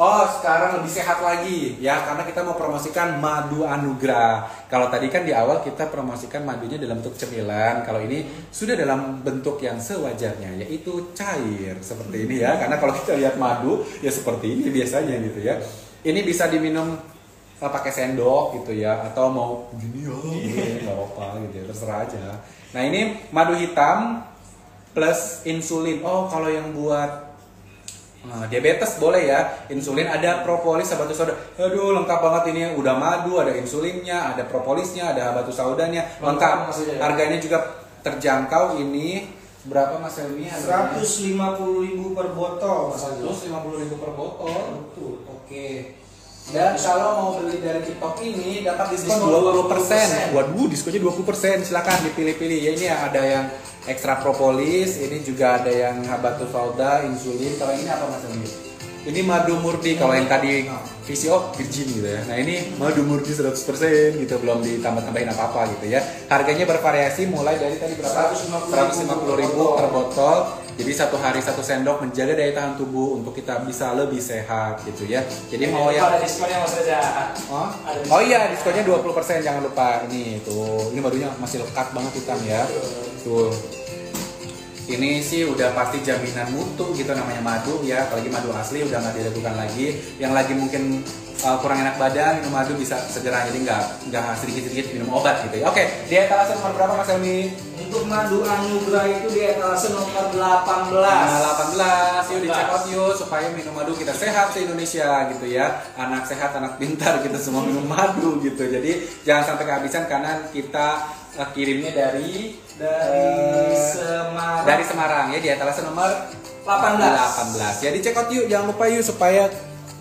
Oh, sekarang lebih sehat lagi ya, karena kita mau promosikan madu anugrah. Kalau tadi kan di awal kita promosikan madunya dalam bentuk cemilan, kalau ini sudah dalam bentuk yang sewajarnya, yaitu cair seperti ini ya. Karena kalau kita lihat madu ya seperti ini biasanya gitu ya. Ini bisa diminum pakai sendok gitu ya, atau mau gini ya, nggak apa-apa gitu ya, terserah aja. Nah ini madu hitam plus insulin. Oh, kalau yang buat diabetes boleh ya, insulin, ada propolis, habatus sauda. Aduh, lengkap banget ini, udah madu, ada insulinnya, ada propolisnya, ada habatus saudanya, lengkap. Harganya juga terjangkau. Ini berapa Mas Helmi? 150.000 per botol Mas Aljo. 150.000 per botol. Betul. Oke. Dan kalau mau beli dari TikTok ini dapat diskon 20%. Waduh, diskonnya 20%. Silakan dipilih-pilih. Ya ini ada yang ekstra propolis, ini juga ada yang habatus sauda, insulin. Kalau ini apa Mas Almi? Ini madu murni. Kalau yang tadi VCO virgin gitu ya. Nah ini madu murni 100% gitu, belum ditambah-tambahin apa-apa gitu ya. Harganya bervariasi mulai dari tadi berapa? 150.000 per botol. Jadi satu hari satu sendok, menjaga daya tahan tubuh untuk kita bisa lebih sehat gitu ya. Jadi mau yang ada diskonnya Mas Reza. Oh iya, diskonnya 20%, jangan lupa. Ini tuh, ini madunya masih lekat banget hitam ya. Tuh. Ini sih udah pasti jaminan mutu gitu, namanya madu ya, apalagi madu asli udah nggak diragukan lagi. Yang lagi mungkin kurang enak badan, minum madu bisa segera, jadi nggak sedikit-sedikit minum obat gitu ya. Oke, di etalase nomor berapa Mas Helmi? Untuk madu anugrah itu di etalase nomor 18. Nah, 18, yuk dicek out yuk supaya minum madu kita sehat se Indonesia gitu ya. Anak sehat, anak pintar gitu, semua minum madu gitu. Jadi jangan sampai kehabisan karena kita kirimnya dari Semarang. Dari Semarang ya, di etalase nomor 18. Ya dicek out yuk, jangan lupa yuk supaya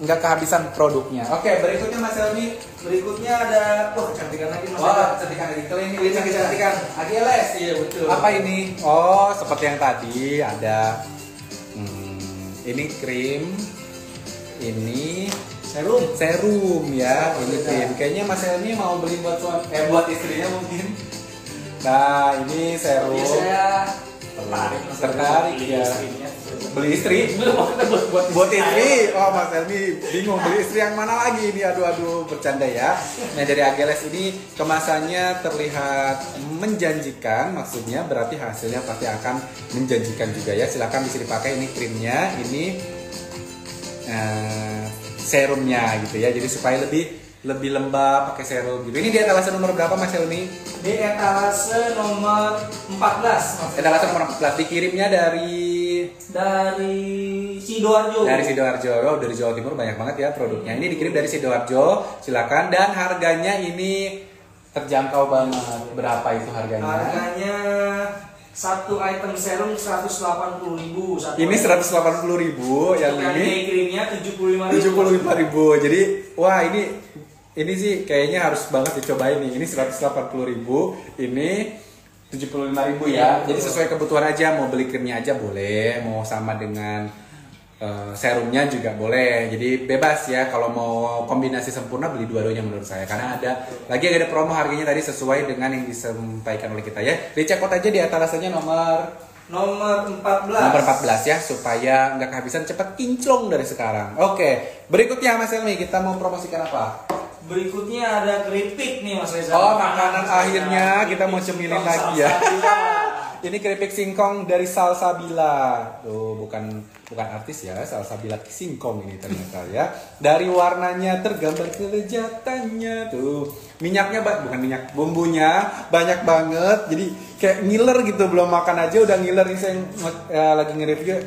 nggak kehabisan produknya. Oke, berikutnya Mas Helmi. Berikutnya ada, kecantikan lagi Mas. Wah, kecantikan lagi. Kalau ini kecantikan AGLS. Iya betul. Apa ini? Oh, seperti yang tadi ada ini krim, ini Serum ya, ini krim. Kayaknya Mas Helmi mau beli buat buat istrinya mungkin. Nah, ini serum. Jadi saya Tertarik ya. Beli istri? Buat istri. Oh, Mas Helmi bingung beli istri yang mana lagi ini. Aduh bercanda ya. Nah, dari Ageles ini kemasannya terlihat menjanjikan, maksudnya berarti hasilnya pasti akan menjanjikan juga ya. Silakan bisa dipakai, ini krimnya, ini serumnya gitu ya. Jadi supaya lebih lembab pakai serum gitu. Ini di etalase nomor berapa Mas Helmi? di etalase nomor 14. Etalase nomor 14, dikirimnya dari Sidoarjo. Dari Sidoarjo. Oh, dari Jawa Timur banyak banget ya produknya. Ini dikirim dari Sidoarjo. Silakan, dan harganya ini terjangkau banget. Berapa itu harganya? Harganya satu item serum 180.000. Ini 180.000, yang ini krimnya 75.000. 75.000. Jadi, wah ini sih kayaknya harus banget dicobain nih. Ini 180.000, ini 75.000 ya. Jadi sesuai kebutuhan aja, mau beli krimnya aja boleh, mau sama dengan serumnya juga boleh. Jadi bebas ya, kalau mau kombinasi sempurna beli dua-duanya menurut saya. Karena ada promo harganya tadi sesuai dengan yang disampaikan oleh kita ya. Dicek out aja di etalasenya nomor 14. Nomor 14 ya, supaya nggak kehabisan, cepat kinclong dari sekarang. Oke, berikutnya Mas Helmi, kita mau promosikan apa? Berikutnya ada keripik nih Mas Reza. Oh, makanan akhirnya kita mau cemilin lagi ya. Ini keripik singkong dari Salsabila. Tuh, bukan artis ya, Salsabila singkong ini ternyata ya. Dari warnanya tergambar kelezatannya tuh. Minyaknya bukan minyak, bumbunya banyak banget. Jadi kayak ngiler gitu, belum makan aja udah ngiler. Ini saya lagi nge-review.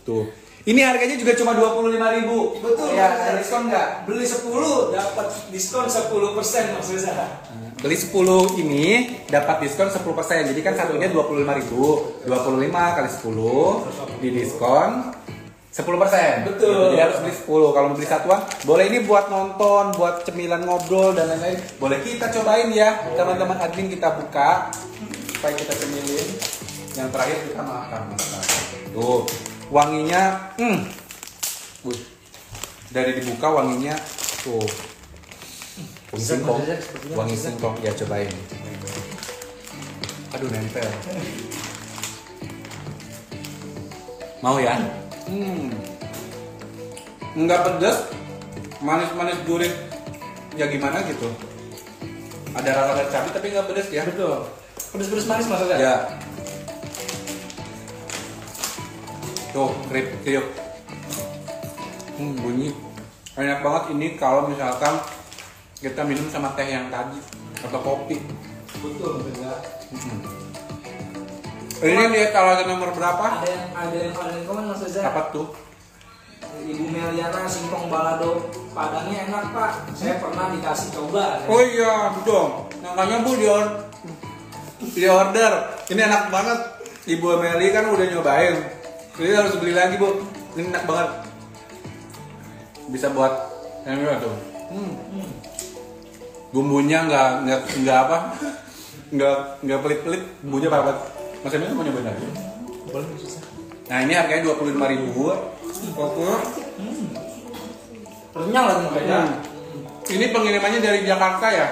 Tuh. Ini harganya juga cuma 25.000. Betul. Ya, ada diskon nggak? Beli 10 dapat diskon 10% Mas Reza. Beli 10 ini dapat diskon 10%. Jadi kan satunya 25.000. 25 kali 10 di diskon 10%. Betul. Jadi harus beli 10. Kalau beli satuan, boleh ini buat nonton, buat cemilan ngobrol dan lain-lain. Boleh kita cobain ya. Teman-teman admin kita buka supaya kita cemilin. Yang terakhir kita makan. Tuh, wanginya dari dibuka wanginya tuh. Wangi singkong, wangi singkong ya, cobain. Aduh, nempel. Mau ya? Nggak pedas, manis-manis gurih. Ya gimana gitu. Ada rasa cabai tapi nggak pedas ya. Betul. Pedes-pedes manis Mas Reza. Ya. Tuh, kriuk. Bunyi enak banget ini kalau misalkan kita minum sama teh yang tadi atau kopi. Betul, betul. Ini di etalase nomor berapa? Ada yang komen Mas Reza. Apa tuh? Ibu Meliana singkong balado Padangnya enak Pak. Saya pernah dikasih coba. Oh iya, betul. Makanya Bu di order. Ini enak banget. Ibu Meli kan udah nyobain. Jadi harus beli lagi Bu. Ini enak banget. Bisa buat yang ini tuh. Bumbunya nggak apa? Nggak pelit-pelit. Bumbunya banget. Mas Emil mau nyobain lagi? Boleh susah. Nah ini harganya 25.000. Oke. Renyang lagi makanya. Ini pengirimannya dari Jakarta ya?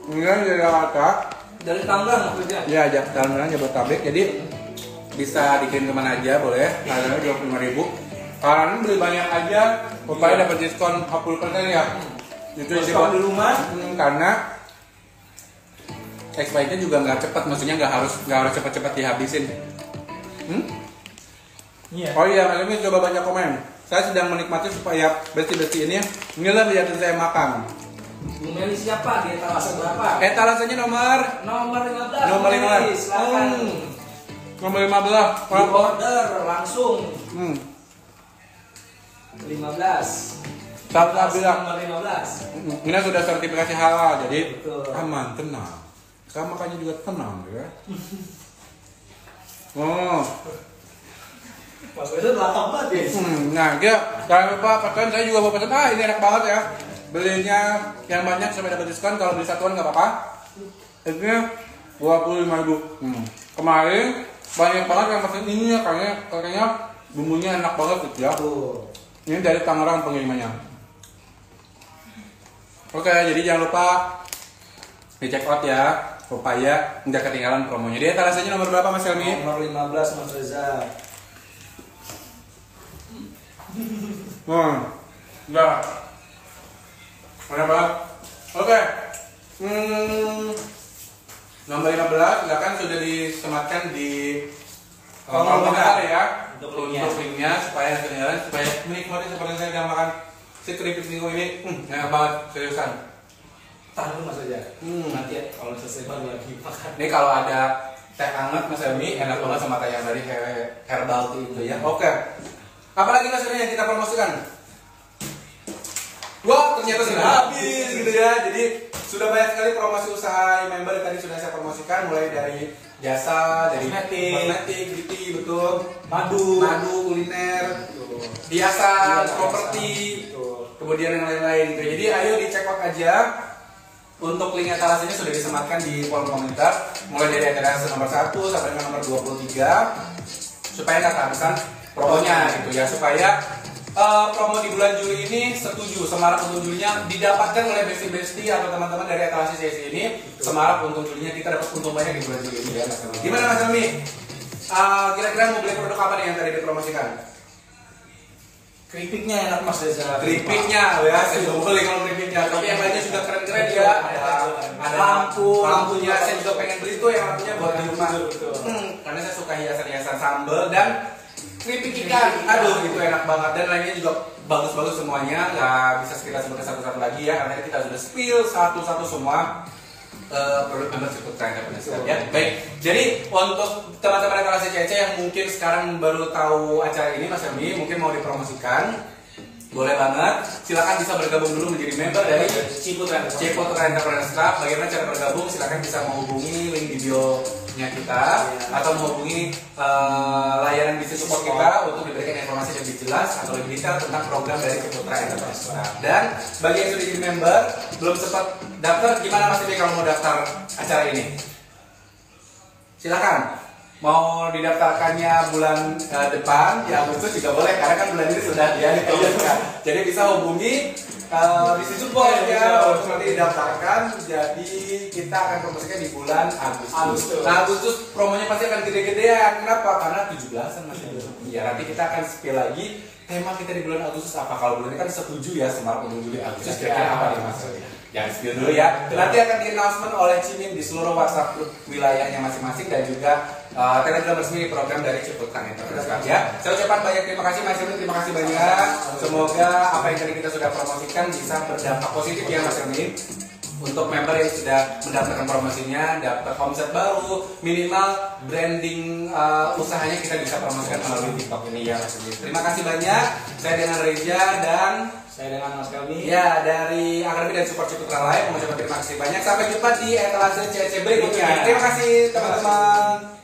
Enggak, dari Jakarta. Dari Tangerang maksudnya. Ya, Tangerang Jabodetabek. Jadi bisa dikirim kemana aja boleh. Harganya 25.000. Kalian beli banyak aja supaya dapat diskon 40% ya. Itu Diskon di rumah. Karena expirednya juga nggak cepat, maksudnya nggak harus cepat-cepat dihabisin. Iya. Oh iya, Mas Emi coba banyak komen. Saya sedang menikmati supaya bersih-bersih ini. Inilah lihatin saya makan. Bu Meli siapa? Di etalase berapa? Etalasenya nomor Nomor 15. Nomor 15. Silakan. Nomor 15. Di order langsung. 15. Salsabila. Nomor 15. Ini sudah sertifikasi halal, jadi Betul. aman, tenang. Saya makannya juga tenang ya. Oh, Mas Reza lahap banget ya. nah dia jangan lupa pesan, saya juga mau pesan. Ini enak banget ya. Belinya yang banyak sampai dapat diskon. Kalau beli satuan nggak apa-apa. Ini 25.000. Kemarin banyak banget yang pesan ini ya, kayaknya bumbunya enak banget gitu ya. Ini dari Tangerang pengirimannya. Oke, jadi jangan lupa di check out ya supaya nggak ketinggalan promonya. Dia etalasenya nomor berapa Mas Helmi? Nomor 15 Mas Reza. Enggak. Mana Pak? Oke. Nomor 15 silakan sudah disematkan di kolom komentar ya Untuk linknya. linknya supaya nggak ketinggalan, supaya menikmati seperti saya udah makan si keripik minggu ini. Enak banget, seriusan. Tahan dulu Mas Reza. Nanti ya, kalau selesai baru lagi makan. Ini kalau ada teh hangat Mas Helmi enak banget sama teh yang dari herbal tea itu ya. Oke. Apalagi Mas Helmi yang kita promosikan? Wah, ternyata sudah habis gitu ya. Jadi sudah banyak sekali promosi usaha member yang tadi sudah saya promosikan, mulai dari jasa, dari kosmetik, beauty, betul, madu, kuliner, hiasan, properti, kemudian yang lain-lain. Gitu. Jadi ayo dicek out aja. Untuk link etalasenya sudah disematkan di kolom komentar, mulai dari etalase nomor 1 sampai dengan nomor 23, supaya nggak kehabisan promonya gitu ya, supaya promo di bulan Juli ini setuju semarak untung Julinya didapatkan oleh bestie-bestie atau teman-teman dari etalase CSI ini. Semarak untung Julinya kita dapat untung banyak di bulan Juli ini ya Mas Helmi. Gimana Mas Helmi? Kira-kira mau beli produk apa nih yang tadi dipromosikan? Keripiknya enak Mas Reza. Keripiknya ya, saya juga mau beli kalau keripiknya. Tapi yang lainnya juga keren-keren ya. Ada lampunya saya juga pengen beli tuh yang lampunya buat di rumah. Karena saya suka hiasan-hiasan sambal dan keripik ikan. Aduh, itu enak banget dan lainnya juga bagus-bagus semuanya. Nggak bisa kita sebutkan satu-satu lagi ya, karena kita sudah spill satu-satu semua produk membership Putra Entrepreneur ya. Baik, jadi untuk teman-teman etalase CC yang mungkin sekarang baru tahu acara ini Mas Helmi, mungkin mau dipromosikan, boleh banget. Silakan bisa bergabung dulu menjadi member dari Ciputra Entrepreneur Club. Bagaimana cara bergabung? Silakan bisa menghubungi link di bio-nya kita atau menghubungi layanan bisnis support kita untuk diberikan informasi lebih jelas atau lebih detail tentang program dari Ciputra Entrepreneur Club. Dan bagi yang sudah jadi member belum sempat daftar, gimana Mas Devi kalau mau daftar acara ini? Silakan. Mau didaftarkannya bulan depan, ya Agustus juga boleh, karena kan bulan ini sudah ya dikejutkan. Jadi bisa hubungi bisnis support ya untuk nanti didaftarkan. Jadi kita akan promosikan di bulan Agustus. Nah, Agustus promonya pasti akan gede-gedean. Kenapa? Karena 17-an masih. Ya nanti kita akan spill lagi tema kita di bulan Agustus apa. Kalau bulan ini kan setuju ya Semarak Untung Juli Agustus, kira-kira apa nih Mas? Jangan spill dulu ya. Nanti akan di announcement oleh Cimin di seluruh WhatsApp group wilayahnya masing-masing dan juga Telegram resmi program dari Ciputra Entrepreneur Club ya. Saya ucapkan banyak terima kasih Mas Helmi, terima kasih banyak. Semoga apa yang tadi kita sudah promosikan bisa berdampak positif ya Mas Helmi. Untuk member yang sudah mendapatkan promosinya, dapat omset baru, minimal branding usahanya kita bisa promosikan melalui TikTok ini ya Mas Helmi. Terima kasih banyak. Saya dengan Reza dan Saya dengan Mas Helmi. ya dari Akademi dan Support Ciputra Live mengucapkan terima kasih banyak. Sampai jumpa di etalase CC berikutnya. Terima kasih teman-teman.